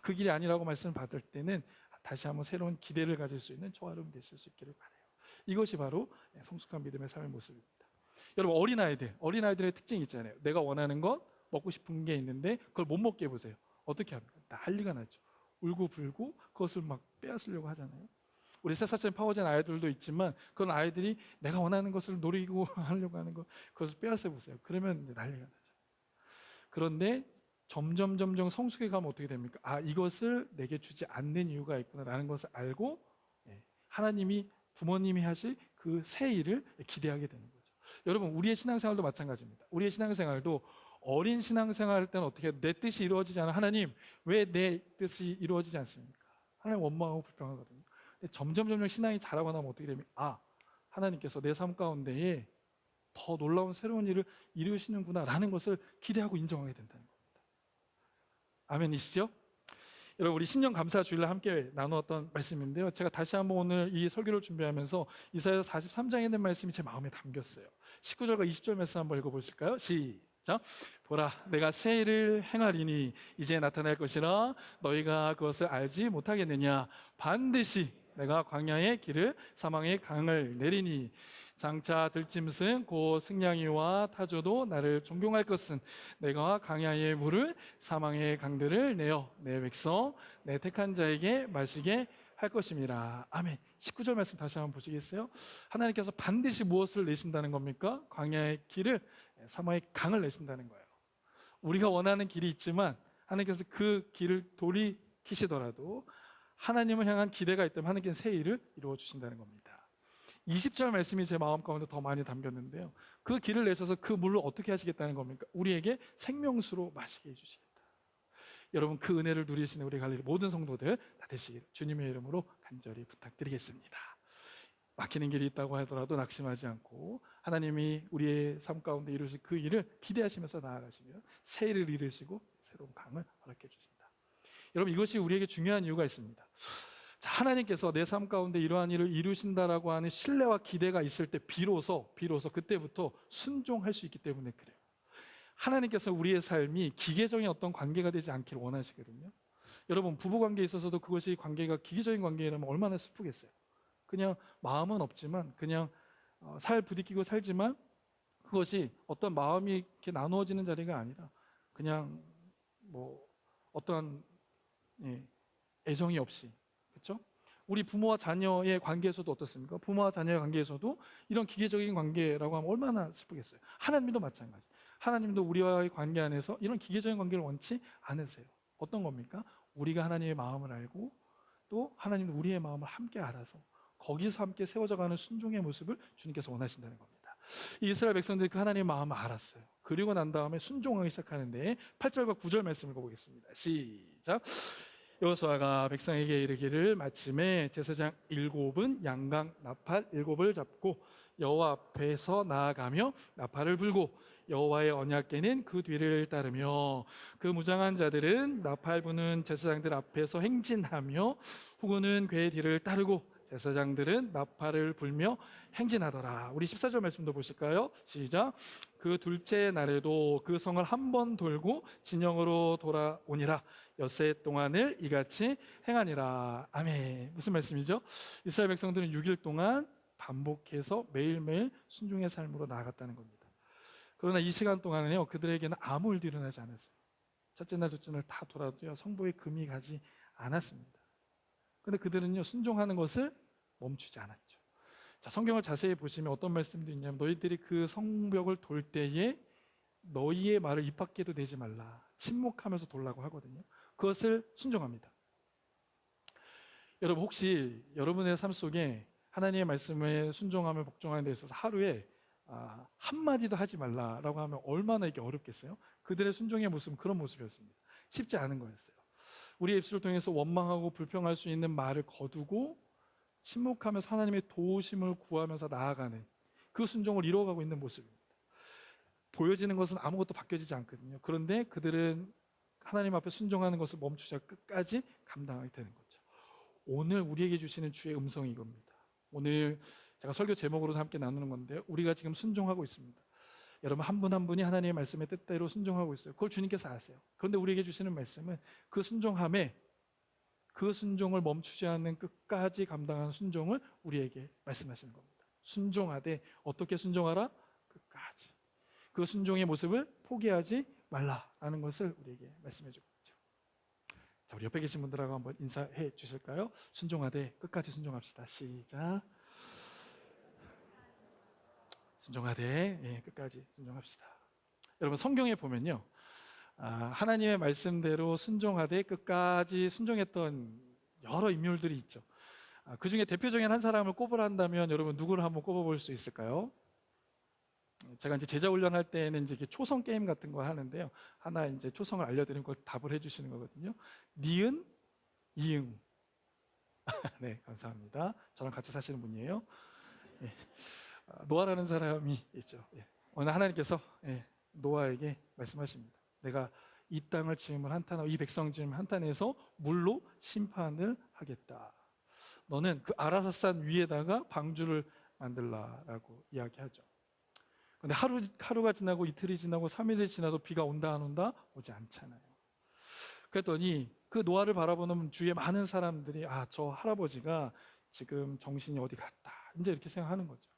그 길이 아니라고 말씀을 받을 때는 다시 한번 새로운 기대를 가질 수 있는 저와 여러분 되실 수 있기를 바라요. 이것이 바로 성숙한 믿음의 삶의 모습입니다. 여러분, 어린아이들의 특징이 있잖아요. 내가 원하는 것, 먹고 싶은 게 있는데 그걸 못 먹게 해보세요. 어떻게 합니까? 난리가 나죠. 울고 불고 그것을 막 빼앗으려고 하잖아요. 우리 세사처럼 파워젠 아이들도 있지만 그런 아이들이 내가 원하는 것을 노리고 하려고 하는 것, 그것을 빼앗아 보세요. 그러면 이제 난리가 나죠. 그런데 점점 성숙해 가면 어떻게 됩니까? 이것을 내게 주지 않는 이유가 있구나라는 것을 알고 하나님이, 부모님이 하실 그 새 일을 기대하게 되는 거죠. 여러분, 우리의 신앙생활도 마찬가지입니다. 우리의 신앙생활도 어린 신앙생활 할 때는 어떻게 내 뜻이 이루어지지 않아? 하나님, 왜 내 뜻이 이루어지지 않습니까? 하나님 원망하고 불평하거든요. 근데 점점 신앙이 자라고 나면 어떻게 됩니까? 하나님께서 내 삶 가운데에 더 놀라운 새로운 일을 이루시는구나 라는 것을 기대하고 인정하게 된다는 겁니다. 아멘이시죠? 여러분, 우리 신년 감사 주일날 함께 나누었던 말씀인데요, 제가 다시 한번 오늘 이 설교를 준비하면서 이사야서 43장에 있는 말씀이 제 마음에 담겼어요. 19절과 20절 말씀 한번 읽어보실까요? 시작. 보라, 내가 새 일을 행하리니 이제 나타날 것이라 너희가 그것을 알지 못하겠느냐. 반드시 내가 광야의 길을 사망의 강을 내리니 장차 들짐승 곧 승냥이와 타조도 나를 존경할 것은 내가 광야의 물을 사망의 강들을 내어 내 백성 내 택한 자에게 마시게 할 것임이라. 아멘. 19절 말씀 다시 한번 보시겠어요? 하나님께서 반드시 무엇을 내신다는 겁니까? 광야의 길을, 사망의 강을 내신다는 거예요. 우리가 원하는 길이 있지만 하나님께서 그 길을 돌이키시더라도 하나님을 향한 기대가 있다면 하나님께서 새 일을 이루어 주신다는 겁니다. 20절 말씀이 제 마음 가운데 더 많이 담겼는데요, 그 길을 내셔서 그 물을 어떻게 하시겠다는 겁니까? 우리에게 생명수로 마시게 해주시겠다. 여러분, 그 은혜를 누리시는 우리 갈릴리 모든 성도들 다 되시기를 주님의 이름으로 간절히 부탁드리겠습니다. 막히는 길이 있다고 하더라도 낙심하지 않고 하나님이 우리의 삶 가운데 이루실 그 일을 기대하시면서 나아가시면 새 일을 이루시고 새로운 강을 허락해 주신다. 여러분, 이것이 우리에게 중요한 이유가 있습니다. 자, 하나님께서 내 삶 가운데 이러한 일을 이루신다라고 하는 신뢰와 기대가 있을 때 비로소 그때부터 순종할 수 있기 때문에 그래요. 하나님께서 우리의 삶이 기계적인 어떤 관계가 되지 않기를 원하시거든요. 여러분, 부부관계에 있어서도 그것이 관계가 기계적인 관계라면 얼마나 슬프겠어요. 그냥 마음은 없지만 그냥 살 부딪히고 살지만 그것이 어떤 마음이 이렇게 나누어지는 자리가 아니라 그냥 어떠한 애정이 없이, 그렇죠? 우리 부모와 자녀의 관계에서도 어떻습니까? 부모와 자녀의 관계에서도 이런 기계적인 관계라고 하면 얼마나 슬프겠어요. 하나님도 마찬가지. 하나님도 우리와의 관계 안에서 이런 기계적인 관계를 원치 않으세요. 어떤 겁니까? 우리가 하나님의 마음을 알고 또 하나님도 우리의 마음을 함께 알아서 거기서 함께 세워져가는 순종의 모습을 주님께서 원하신다는 겁니다. 이스라엘 백성들이 그 하나님의 마음을 알았어요. 그리고 난 다음에 순종하기 시작하는데 8절과 9절 말씀을 읽어보겠습니다. 시작. 여호수아가 백성에게 이르기를 마침에 제사장 7은 양강 나팔 7을 잡고 여호와 앞에서 나아가며 나팔을 불고 여호와의 언약궤는 그 뒤를 따르며 그 무장한 자들은 나팔 부는 제사장들 앞에서 행진하며 후군은 궤 뒤를 따르고 제사장들은 나팔을 불며 행진하더라. 우리 14절 말씀도 보실까요? 시작. 그 둘째 날에도 그 성을 한 번 돌고 진영으로 돌아오니라. 엿새 동안을 이같이 행하니라. 아멘. 무슨 말씀이죠? 이스라엘 백성들은 6일 동안 반복해서 매일매일 순종의 삶으로 나아갔다는 겁니다. 그러나 이 시간 동안은요, 그들에게는 아무 일도 일어나지 않았어요. 첫째 날, 둘째 날 다 돌아도요, 성보에 금이 가지 않았습니다. 그런데 그들은요, 순종하는 것을 멈추지 않았죠. 자, 성경을 자세히 보시면 어떤 말씀도 있냐면 너희들이 그 성벽을 돌 때에 너희의 말을 입 밖에도 내지 말라. 침묵하면서 돌라고 하거든요. 그것을 순종합니다. 여러분, 혹시 여러분의 삶 속에 하나님의 말씀에 순종하며 복종하는 데 있어서 하루에 한마디도 하지 말라라고 하면 얼마나 이게 어렵겠어요? 그들의 순종의 모습은 그런 모습이었습니다. 쉽지 않은 거였어요. 우리의 입술을 통해서 원망하고 불평할 수 있는 말을 거두고 침묵하면서 하나님의 도우심을 구하면서 나아가는 그 순종을 이루어가고 있는 모습입니다. 보여지는 것은 아무것도 바뀌어지지 않거든요. 그런데 그들은 하나님 앞에 순종하는 것을 멈추지 않고 끝까지 감당하게 되는 거죠. 오늘 우리에게 주시는 주의 음성이 이겁니다. 오늘 제가 설교 제목으로도 함께 나누는 건데요, 우리가 지금 순종하고 있습니다. 여러분 한 분 한 분이 하나님의 말씀의 뜻대로 순종하고 있어요. 그걸 주님께서 아세요. 그런데 우리에게 주시는 말씀은 그 순종함에 그 순종을 멈추지 않는 끝까지 감당하는 순종을 우리에게 말씀하시는 겁니다. 순종하되 어떻게 순종하라? 끝까지. 그 순종의 모습을 포기하지 말라라는 것을 우리에게 말씀해 주고 있죠. 자, 우리 옆에 계신 분들하고 한번 인사해 주실까요? 순종하되 끝까지 순종합시다. 시작. 순종하되 끝까지 순종합시다. 여러분 성경에 보면요, 하나님의 말씀대로 순종하되 끝까지 순종했던 여러 인물들이 있죠. 그 중에 대표적인 한 사람을 꼽으라 한다면 여러분 누구를 한번 꼽아볼 수 있을까요? 제가 이제 제자 훈련할 때는 이제 초성 게임 같은 거 하는데요, 하나 이제 초성을 알려드리는 걸 답을 해주시는 거거든요. 니은, 이응. 네, 감사합니다. 저랑 같이 사시는 분이에요. 노아라는 사람이 있죠. 오늘 하나님께서 노아에게 말씀하십니다. 내가 이 땅을 지음을 한탄하고 이 백성 지음을 한탄해서 물로 심판을 하겠다. 너는 그 아라사산 위에다가 방주를 만들라라고 이야기하죠. 그런데 하루가 지나고 이틀이 지나고 3일이 지나도 비가 온다 안 온다? 오지 않잖아요. 그랬더니 그 노아를 바라보는 주위에 많은 사람들이 저 할아버지가 지금 정신이 어디 갔다 이제 이렇게 생각하는 거죠.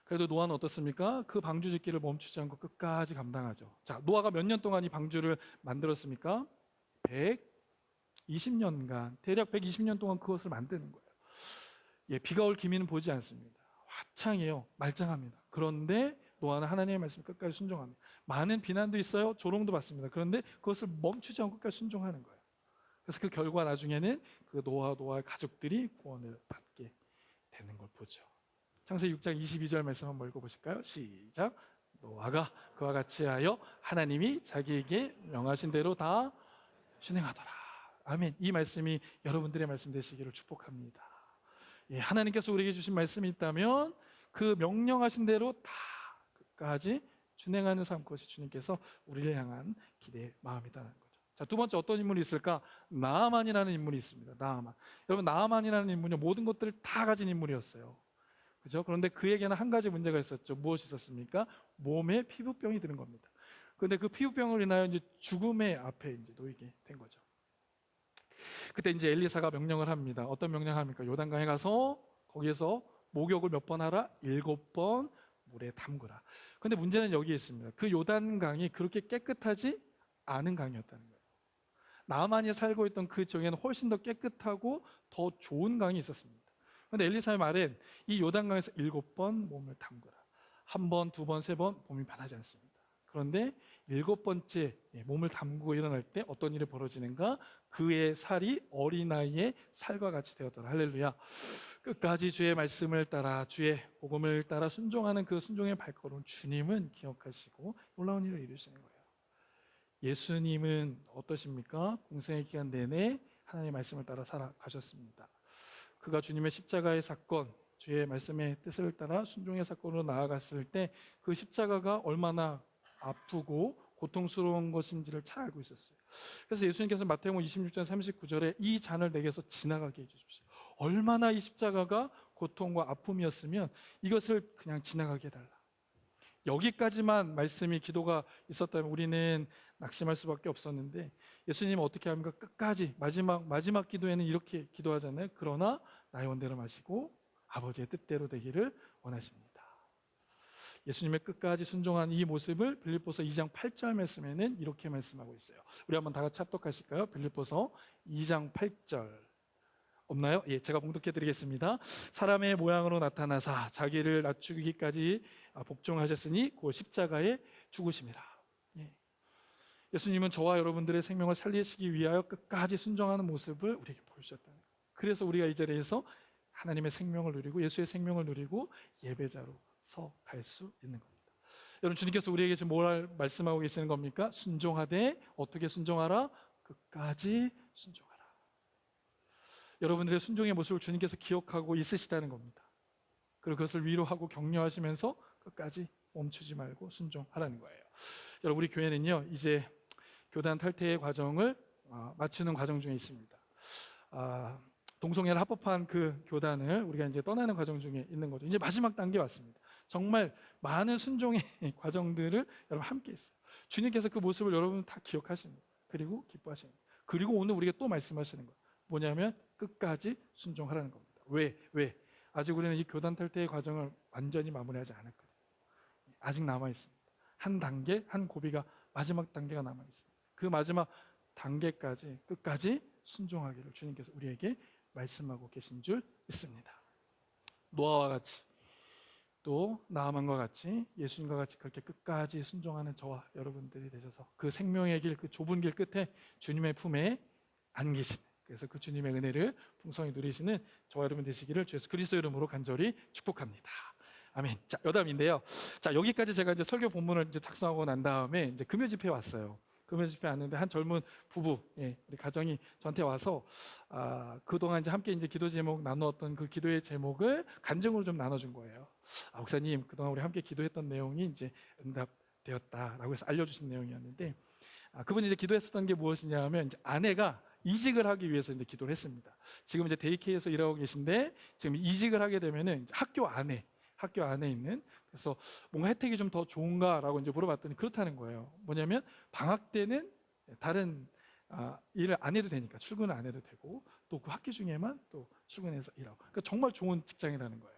그래도 노아는 어떻습니까? 그 방주 짓기를 멈추지 않고 끝까지 감당하죠. 자, 노아가 몇 년 동안 이 방주를 만들었습니까? 120년간, 대략 120년 동안 그것을 만드는 거예요. 비가 올 기미는 보지 않습니다. 화창해요. 말짱합니다. 그런데 노아는 하나님의 말씀 끝까지 순종합니다. 많은 비난도 있어요. 조롱도 받습니다. 그런데 그것을 멈추지 않고 끝까지 순종하는 거예요. 그래서 그 결과 나중에는 그 노아의 가족들이 구원을 받게 되는 걸 보죠. 창세기 6장 22절 말씀 한번 읽어보실까요? 시작. 노아가 그와 같이 하여 하나님이 자기에게 명하신 대로 다 준행하더라. 아멘. 이 말씀이 여러분들의 말씀 되시기를 축복합니다. 하나님께서 우리에게 주신 말씀이 있다면 그 명령하신 대로 다 끝까지 준행하는 삶, 그것이 주님께서 우리를 향한 기대의 마음이라는 거죠. 자, 두 번째 어떤 인물이 있을까? 나아만이라는 인물이 있습니다. 나아만. 여러분, 나아만이라는 인물은 모든 것들을 다 가진 인물이었어요. 그죠? 그런데 그에게는 한 가지 문제가 있었죠. 무엇이 있었습니까? 몸에 피부병이 드는 겁니다. 그런데 그 피부병을 인하여 이제 죽음의 앞에 이제 놓이게 된 거죠. 그때 이제 엘리사가 명령을 합니다. 어떤 명령을 합니까? 요단강에 가서 거기에서 목욕을 몇 번 하라? 7번 물에 담그라. 그런데 문제는 여기에 있습니다. 그 요단강이 그렇게 깨끗하지 않은 강이었다는 거예요. 나아만이 살고 있던 그 지역에는 훨씬 더 깨끗하고 더 좋은 강이 있었습니다. 그런데 엘리사의 말은 이 요단강에서 7번 몸을 담그라. 1번, 2번, 3번 몸이 변하지 않습니다. 그런데 7번째 몸을 담그고 일어날 때 어떤 일이 벌어지는가? 그의 살이 어린아이의 살과 같이 되었더라. 할렐루야. 끝까지 주의 말씀을 따라 주의 복음을 따라 순종하는 그 순종의 발걸음, 주님은 기억하시고 놀라운 일을 이루시는 거예요. 예수님은 어떠십니까? 공생의 기간 내내 하나님의 말씀을 따라 살아가셨습니다. 그가 주님의 십자가의 사건, 주의 말씀의 뜻을 따라 순종의 사건으로 나아갔을 때 그 십자가가 얼마나 아프고 고통스러운 것인지를 잘 알고 있었어요. 그래서 예수님께서 마태복음 26장 39절에 이 잔을 내게서 지나가게 해주십시오. 얼마나 이 십자가가 고통과 아픔이었으면 이것을 그냥 지나가게 해달라. 여기까지만 말씀이 기도가 있었다면 우리는 낙심할 수밖에 없었는데 예수님은 어떻게 합니까? 끝까지 마지막 기도에는 이렇게 기도하잖아요. 그러나 나의 원대로 마시고 아버지의 뜻대로 되기를 원하십니다. 예수님의 끝까지 순종한 이 모습을 빌립보서 2장 8절 말씀에는 이렇게 말씀하고 있어요. 우리 한번 다 같이 합독하실까요? 빌립보서 2장 8절 없나요? 제가 봉독해 드리겠습니다. 사람의 모양으로 나타나사 자기를 낮추기까지 복종하셨으니 곧 십자가에 죽으심이라. 예수님은 저와 여러분들의 생명을 살리시기 위하여 끝까지 순종하는 모습을 우리에게 보여주셨다는 거예요. 그래서 우리가 이 자리에서 하나님의 생명을 누리고 예수의 생명을 누리고 예배자로 갈 수 있는 겁니다. 여러분, 주님께서 우리에게 지금 뭘 말씀하고 계시는 겁니까? 순종하되 어떻게 순종하라? 끝까지 순종하라. 여러분들의 순종의 모습을 주님께서 기억하고 있으시다는 겁니다. 그리고 그것을 위로하고 격려하시면서 끝까지 멈추지 말고 순종하라는 거예요. 여러분, 우리 교회는요 이제 교단 탈퇴의 과정을 맞추는 과정 중에 있습니다. 동성애를 합법한 그 교단을 우리가 이제 떠나는 과정 중에 있는 거죠. 이제 마지막 단계 왔습니다. 정말 많은 순종의 과정들을 여러분 함께 했어요. 주님께서 그 모습을 여러분 다 기억하십니다. 그리고 기뻐하십니다. 그리고 오늘 우리가 또 말씀하시는 거예요. 뭐냐면 끝까지 순종하라는 겁니다. 왜? 아직 우리는 이 교단 탈퇴의 과정을 완전히 마무리하지 않았거든요. 아직 남아 있습니다. 한 단계, 한 고비가 마지막 단계가 남아 있습니다. 그 마지막 단계까지 끝까지 순종하기를 주님께서 우리에게 말씀하고 계신 줄 믿습니다. 노아와 같이 또 나아만과 같이 예수님과 같이 그렇게 끝까지 순종하는 저와 여러분들이 되셔서 그 생명의 길, 그 좁은 길 끝에 주님의 품에 안기시는, 그래서 그 주님의 은혜를 풍성히 누리시는 저와 여러분 되시기를 주 예수 그리스도 이름으로 간절히 축복합니다. 아멘. 자, 여담인데요. 자, 여기까지 제가 이제 설교 본문을 이제 작성하고 난 다음에 이제 금요 집회에 왔어요. 금요 집회에 왔는데 한 젊은 부부, 우리 가정이 저한테 와서 그동안 이제 함께 이제 기도 제목 나누었던 그 기도의 제목을 간증으로 좀 나눠준 거예요. 목사님, 그동안 우리 함께 기도했던 내용이 이제 응답되었다라고 해서 알려주신 내용이었는데, 그분이 이제 기도했었던 게 무엇이냐 하면 이제 아내가 이직을 하기 위해서 이제 기도를 했습니다. 지금 이제 데이케이에서 일하고 계신데 지금 이직을 하게 되면은 이제 학교 안에 있는, 그래서 뭔가 혜택이 좀 더 좋은가라고 이제 물어봤더니 그렇다는 거예요. 뭐냐면 방학 때는 다른 일을 안 해도 되니까, 출근을 안 해도 되고, 또 그 학기 중에만 또 출근해서 일하고, 그러니까 정말 좋은 직장이라는 거예요.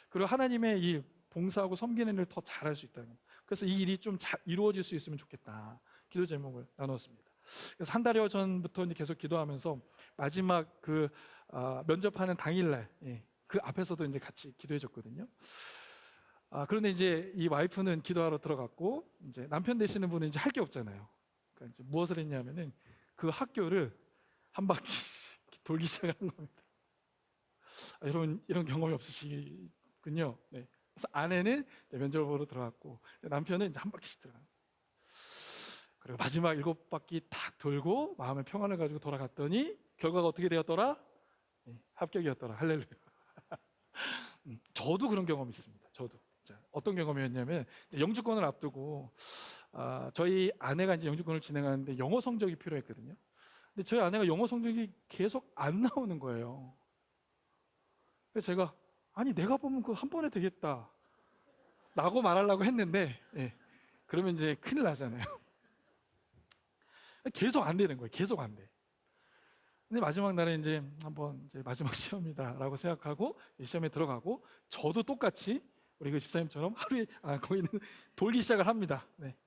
그리고 하나님의 일, 봉사하고 섬기는 일을 더 잘할 수 있다는 겁니다. 그래서 이 일이 좀 잘 이루어질 수 있으면 좋겠다, 기도 제목을 나눴습니다. 그래서 한 달여 전부터 이제 계속 기도하면서 마지막 그 면접하는 당일날, 그 앞에서도 이제 같이 기도해줬거든요. 그런데 이제 이 와이프는 기도하러 들어갔고, 이제 남편 되시는 분은 이제 할 게 없잖아요. 그러니까 이제 무엇을 했냐면은 그 학교를 한 바퀴씩 돌기 시작한 겁니다. 여러분, 이런 경험이 없으시군요. 네. 그래서 아내는 이제 면접을 보러 들어갔고, 남편은 이제 한 바퀴씩 들어간. 그리고 마지막 7바퀴 탁 돌고 마음의 평안을 가지고 돌아갔더니 결과가 어떻게 되었더라? 합격이었더라. 할렐루야. 저도 그런 경험이 있습니다. 저도. 자, 어떤 경험이었냐면, 영주권을 앞두고 저희 아내가 이제 영주권을 진행하는데 영어 성적이 필요했거든요. 근데 저희 아내가 영어 성적이 계속 안 나오는 거예요. 그래서 제가 내가 보면 그거 한 번에 되겠다 라고 말하려고 했는데, 그러면 이제 큰일 나잖아요. 계속 안 되는 거예요. 계속 안 돼. 근데 마지막 날에 이제 한번 이제 마지막 시험이다라고 생각하고 시험에 들어가고, 저도 똑같이 우리 그 집사님처럼 하루에 거기는 돌기 시작을 합니다. 네.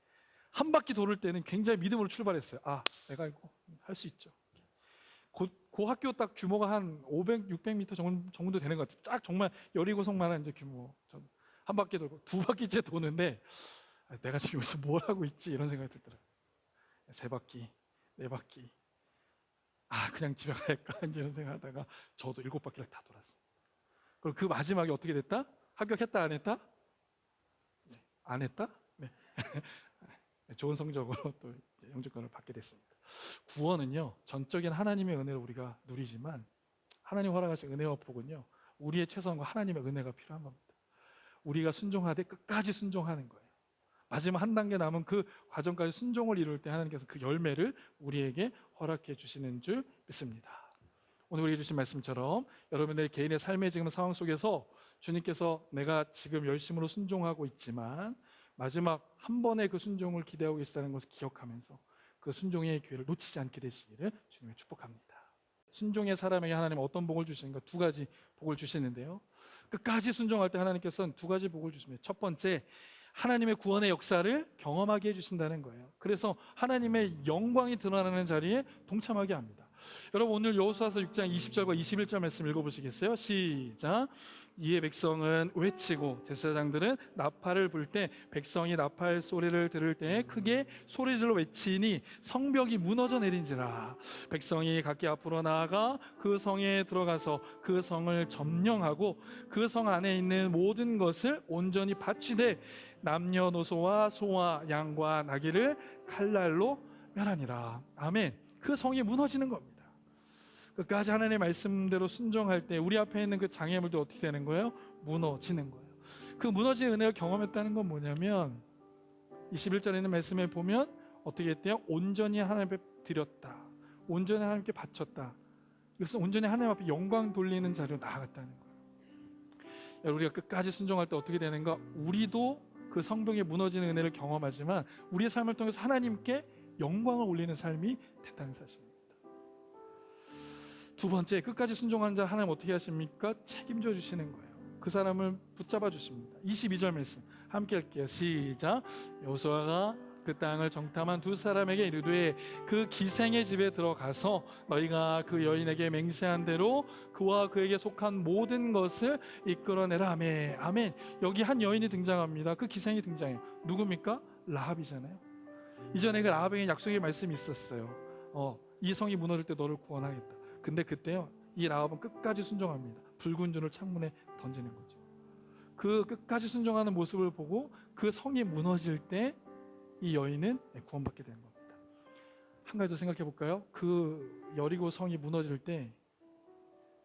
한 바퀴 돌을 때는 굉장히 믿음으로 출발했어요. 내가 이거 할 수 있죠. 그 학교 딱 규모가 한 500, 600m 정도 되는 것 같아요. 딱 정말 여리고성만한 이제 규모. 한 바퀴 돌고 2바퀴째 도는데 내가 지금 여기서 뭘 하고 있지, 이런 생각이 들더라고요. 3바퀴, 4바퀴. 그냥 집에 갈까 이제 이런 생각하다가 저도 7바퀴를 다 돌았습니다. 그리고 그 마지막에 어떻게 됐다? 합격했다, 안 했다? 네, 안 했다? 네. 좋은 성적으로 또 영주권을 받게 됐습니다. 구원은요, 전적인 하나님의 은혜를 우리가 누리지만, 하나님 허락하신 은혜와 복은요, 우리의 최선과 하나님의 은혜가 필요한 겁니다. 우리가 순종하되 끝까지 순종하는 거예요. 마지막 한 단계 남은 그 과정까지 순종을 이룰 때 하나님께서 그 열매를 우리에게 허락해 주시는 줄 믿습니다. 오늘 우리에게 주신 말씀처럼 여러분의 개인의 삶의 지금 상황 속에서 주님께서 내가 지금 열심으로 순종하고 있지만 마지막 한 번의 그 순종을 기대하고 계시다는 것을 기억하면서 그 순종의 기회를 놓치지 않게 되시기를 주님의 축복합니다. 순종의 사람에게 하나님은 어떤 복을 주시는가? 2가지 복을 주시는데요, 끝까지 순종할 때 하나님께서는 2가지 복을 주십니다. 첫 번째, 하나님의 구원의 역사를 경험하게 해주신다는 거예요. 그래서 하나님의 영광이 드러나는 자리에 동참하게 합니다. 여러분 오늘 여호수아서 6장 20절과 21절 말씀 읽어보시겠어요? 시작. 이에 백성은 외치고 제사장들은 나팔을 불 때 백성이 나팔 소리를 들을 때 크게 소리질러 외치니 성벽이 무너져 내린지라. 백성이 각기 앞으로 나아가 그 성에 들어가서 그 성을 점령하고 그 성 안에 있는 모든 것을 온전히 바치되 남녀노소와 소와 양과 나귀를 칼날로 멸하니라. 아멘. 그 성이 무너지는 겁니다. 끝까지 하나님의 말씀대로 순종할 때 우리 앞에 있는 그 장애물도 어떻게 되는 거예요? 무너지는 거예요. 그 무너진 은혜를 경험했다는 건 뭐냐면 21절에 있는 말씀에 보면 어떻게 했대요? 온전히 하나님 앞에 드렸다, 온전히 하나님께 바쳤다. 그래서 온전히 하나님 앞에 영광 돌리는 자리로 나아갔다는 거예요. 여러분, 우리가 끝까지 순종할 때 어떻게 되는가? 우리도 그 성벽에 무너지는 은혜를 경험하지만 우리의 삶을 통해서 하나님께 영광을 올리는 삶이 됐다는 사실입니다. 두 번째, 끝까지 순종하는 자 하나님 어떻게 하십니까? 책임져 주시는 거예요. 그 사람을 붙잡아 주십니다. 22절 말씀 함께 할게요. 시작. 여호수아가 그 땅을 정탐한 두 사람에게 이르되 그 기생의 집에 들어가서 너희가 그 여인에게 맹세한 대로 그와 그에게 속한 모든 것을 이끌어내라. 아멘. 아멘. 여기 한 여인이 등장합니다. 그 기생이 등장해요. 누굽니까? 라합이잖아요. 이전에 그 라합에게 약속의 말씀이 있었어요. 이 성이 무너질 때 너를 구원하겠다. 근데 그때요, 이 라합은 끝까지 순종합니다. 붉은 줄을 창문에 던지는 거죠. 그 끝까지 순종하는 모습을 보고 그 성이 무너질 때 이 여인은 구원받게 되는 겁니다. 한 가지 더 생각해 볼까요? 그 여리고 성이 무너질 때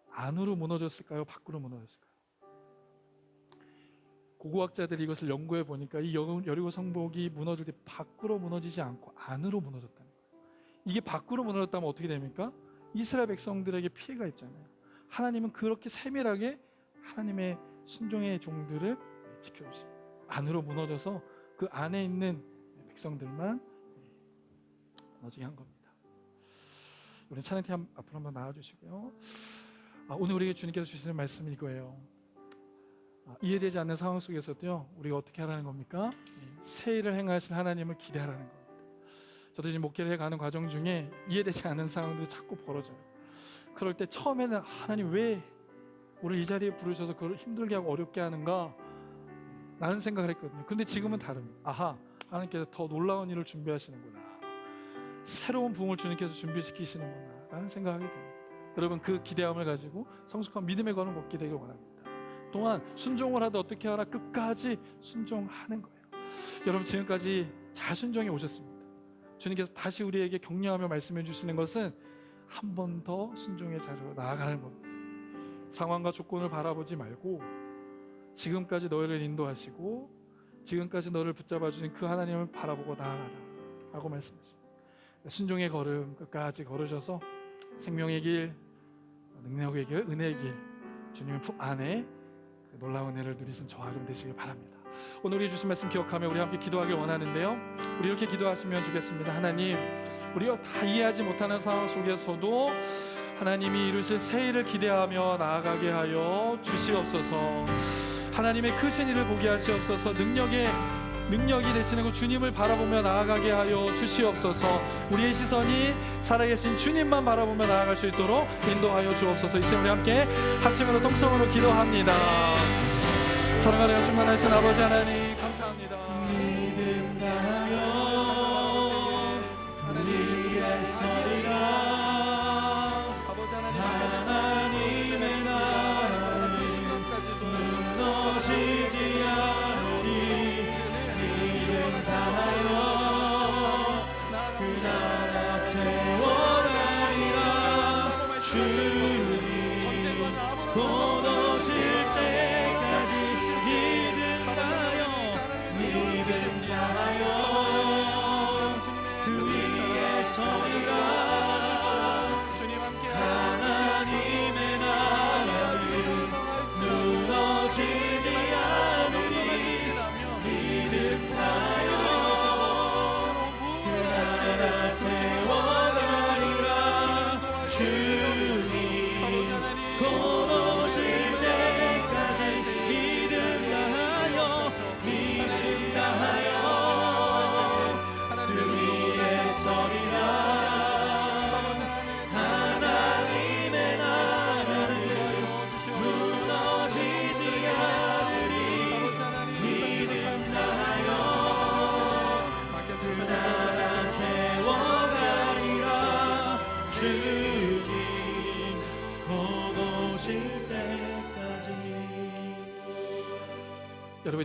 안으로 무너졌을까요? 밖으로 무너졌을까요? 고고학자들이 이것을 연구해 보니까 이 여리고 성벽이 무너질 때 밖으로 무너지지 않고 안으로 무너졌다는 거예요. 이게 밖으로 무너졌다면 어떻게 됩니까? 이스라엘 백성들에게 피해가 있잖아요. 하나님은 그렇게 세밀하게 하나님의 순종의 종들을 지켜주시다. 안으로 무너져서 그 안에 있는 백성들만 무너지게 한 겁니다. 우리 찬양팀 앞으로 한번 나와주시고요. 오늘 우리에게 주님께서 주시는 말씀은 이거예요. 이해되지 않는 상황 속에서도요, 우리가 어떻게 하라는 겁니까? 새 일을 행하실 하나님을 기대하라는 겁니다. 저도 지금 목회를 해가는 과정 중에 이해되지 않는 상황들이 자꾸 벌어져요. 그럴 때 처음에는 하나님 왜 우리를 이 자리에 부르셔서 그걸 힘들게 하고 어렵게 하는가 라는 생각을 했거든요. 그런데 지금은 다릅니다. 아하, 하나님께서 더 놀라운 일을 준비하시는구나, 새로운 부흥을 주님께서 준비시키시는구나 라는 생각을 하게 됩니다. 여러분, 그 기대함을 가지고 성숙한 믿음의 걸음 걷게 되길 원합니다. 또한 순종을 하되 어떻게 하라? 끝까지 순종하는 거예요. 여러분, 지금까지 잘 순종해 오셨습니다. 주님께서 다시 우리에게 격려하며 말씀해 주시는 것은 한 번 더 순종의 자리로 나아가는 겁니다. 상황과 조건을 바라보지 말고 지금까지 너희를 인도하시고 지금까지 너를 붙잡아 주신 그 하나님을 바라보고 나아가라 라고 말씀하십니다. 순종의 걸음 끝까지 걸으셔서 생명의 길, 능력의 길, 은혜의 길, 주님의 품 안에 그 놀라운 은혜를 누리신 저와 여러분 되시길 바랍니다. 오늘 우리 주신 말씀 기억하며 우리 함께 기도하길 원하는데요, 우리 이렇게 기도하시면 좋겠습니다. 하나님, 우리가 다 이해하지 못하는 상황 속에서도 하나님이 이루실 새 일을 기대하며 나아가게 하여 주시옵소서. 하나님의 크신 일을 보게 하시옵소서. 능력이 되시는 그 주님을 바라보며 나아가게 하여 주시옵소서. 우리의 시선이 살아계신 주님만 바라보며 나아갈 수 있도록 인도하여 주옵소서. 이 시간 우리 함께 합심으로 통성으로 기도합니다. 사랑하는 충만하신 아버지 하나님, 감사합니다. 믿음 다하여 우리의 서리라. 아버지 하나님의 나라를 무너지게 하노니 믿음 다하여 그 나라 세워나리라. 주님 곧 오실 때까지 믿음 다하여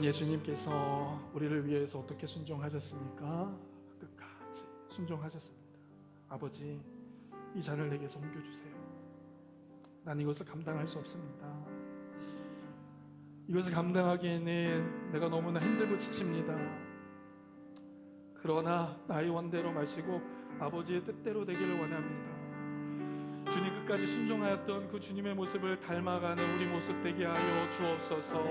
예수님께서 우리를 위해서 어떻게 순종하셨습니까? 끝까지 순종하셨습니다. 아버지, 이 잔을 내게서 옮겨주세요. 난 이것을 감당할 수 없습니다. 이것을 감당하기에는 내가 너무나 힘들고 지칩니다. 그러나 나의 원대로 마시고 아버지의 뜻대로 되기를 원합니다. 주님 끝까지 순종하였던 그 주님의 모습을 닮아가는 우리 모습 되게 하여 주옵소서.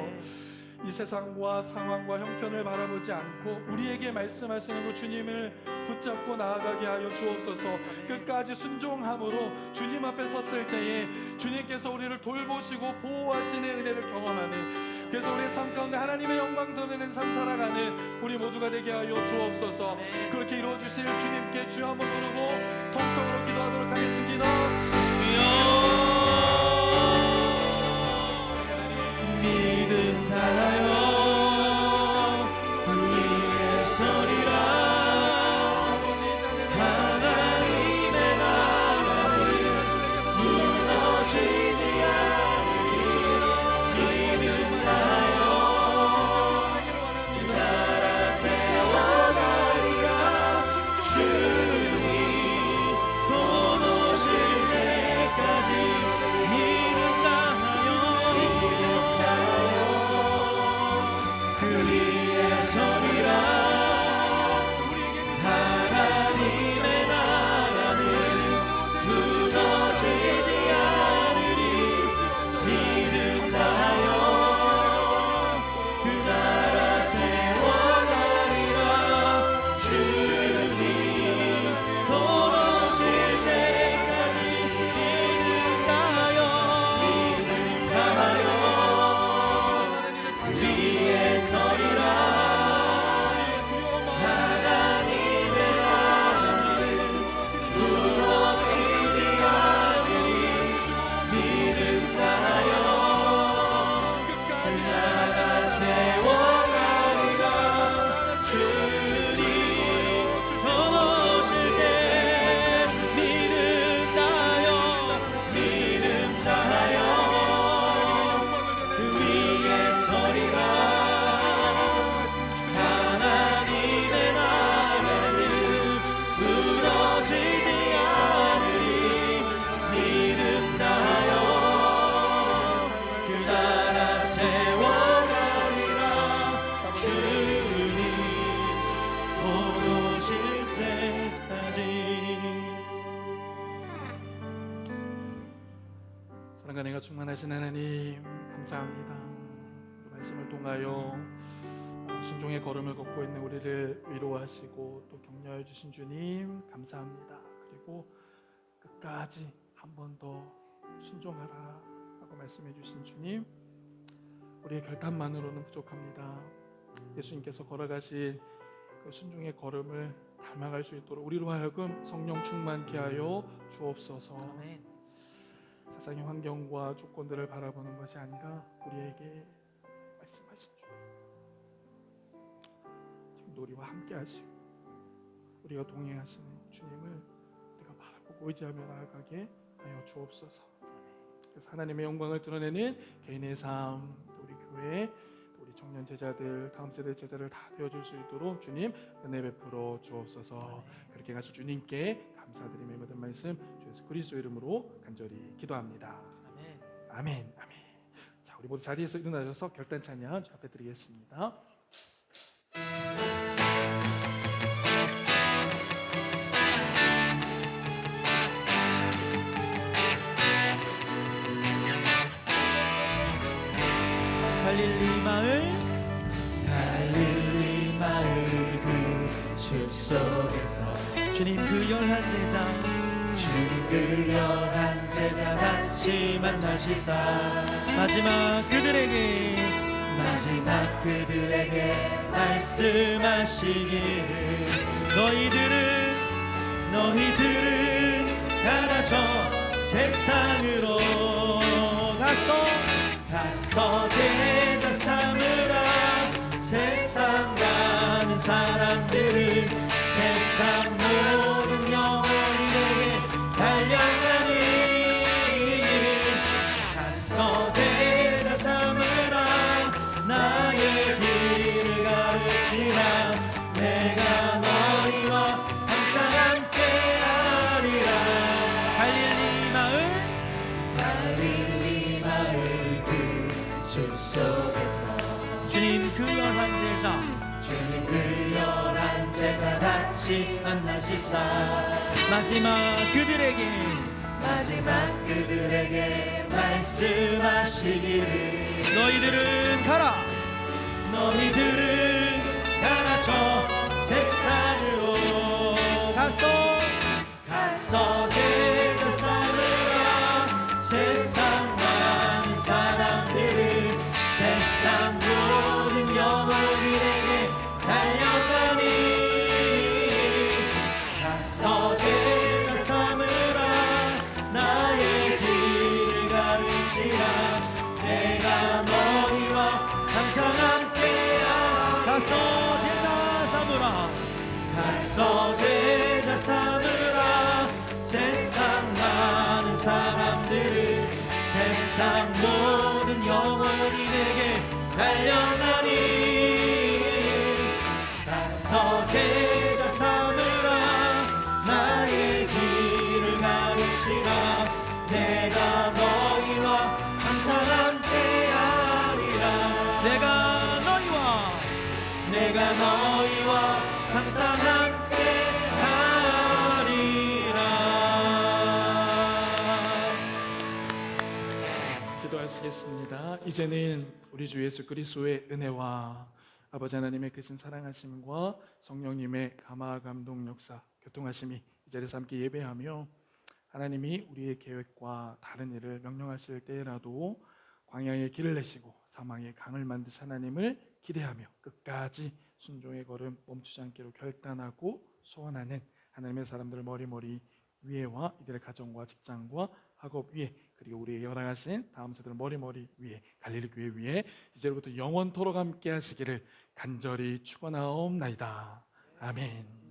이 세상과 상황과 형편을 바라보지 않고 우리에게 말씀하시는 그 주님을 붙잡고 나아가게 하여 주옵소서. 끝까지 순종함으로 주님 앞에 섰을 때에 주님께서 우리를 돌보시고 보호하시는 은혜를 경험하는, 그래서 우리의 삶 가운데 하나님의 영광 드러내는 삶 살아가는 우리 모두가 되게 하여 주옵소서. 그렇게 이루어주실 주님께 주여 한번 부르고 통성으로 기도하도록 하겠습니다. 믿음 다하여 위에 서리라. 하나님의 나라는 무너지지 않으리. 믿음 다하여 나라 세워가리라. 주님 곧 오실 때까지 믿음 다하여 그 위에 서리라. 하나님의 나라는 무너지지 않으리. 믿음 다하여 그 나라 세워가리라. 주님 곧 오실 때까지 믿음 다하여 그 위에 서리라. 사랑과 은혜가 충만하신 하나님 감사합니다. 그 말씀을 통하여 순종의 걸음을 걷고 있는 우리를 위로하시고 또 격려해 주신 주님 감사합니다. 그리고 끝까지 한 번 더 순종하라 라고 말씀해 주신 주님, 우리의 결단만으로는 부족합니다. 예수님께서 걸어가신 그 순종의 걸음을 닮아갈 수 있도록 우리로 하여금 성령 충만케 하여 주옵소서. 아멘. 세상의 환경과 조건들을 바라보는 것이 아니라 우리에게 말씀하신 지금 우리와 함께 하시고 우리가 동행하시는 주님을 우리가 바라보고 의지하며 나아가게 하여 주옵소서. 그래서 하나님의 영광을 드러내는 개인의 삶, 우리 교회, 우리 청년 제자들, 다음 세대 제자를 다 되어줄 수 있도록 주님 은혜 베풀어 주옵소서. 그렇게 가실 주님께 감사드리며 모든 말씀 주 예수 그리스도 이름으로 간절히 기도합니다. 아멘. 아멘. 아멘. 자, 우리 모두 자리에서 일어나셔서 결단 찬양 주 앞에 드리겠습니다. 갈릴리 마을 그 숲속에서 주님 그 열한 제자 주님 그 열한 제자 같이 만나시사 마지막 그들에게 말씀하시기를 너희들은 가라져 세상으로 가서 제자 삼으라. 세상 가는 사람들을 세상 모든 영혼에게 달려가니 가서 제자 삼으라. 나의 길 주님 그 열한 제자 다시 만나시사 마지막 그들에게 말씀하시기를 너희들은 가라 저 세상으로 가서 제자 삼으라 세상 많은 사람들을 세상 모든 영혼들에게 달려가니 가서 제자 삼으라 나의 길을 가르치라 내가 너희와 항상 함께야 가서 제자 삼으라 세상 많은 사람들을 세상 모든 영혼이 내게 달려나니 가서 제자 삼으라 나의 길을 가르치라 내가 너희와 항상 함께하리라 내가 너희와 항상 함께하리라. 기도하시겠습니다. 이제는 우리 주 예수 그리스도의 은혜와 아버지 하나님의 크신 사랑하심과 성령님의 감화 감동 역사 교통하심이 이 자리에서 함께 예배하며 하나님이 우리의 계획과 다른 일을 명령하실 때라도 광야의 길을 내시고 사망의 강을 만드신 하나님을 기대하며 끝까지 순종의 걸음 멈추지 않기로 결단하고 소원하는 하나님의 사람들 머리 위에와 이들의 가정과 직장과 학업 위에 그리고 우리의 열악하신 다음 세대들 머리 위에 갈릴리 교회 위에 이제로부터 영원토록 함께 하시기를 간절히 축원하옵나이다. 아멘.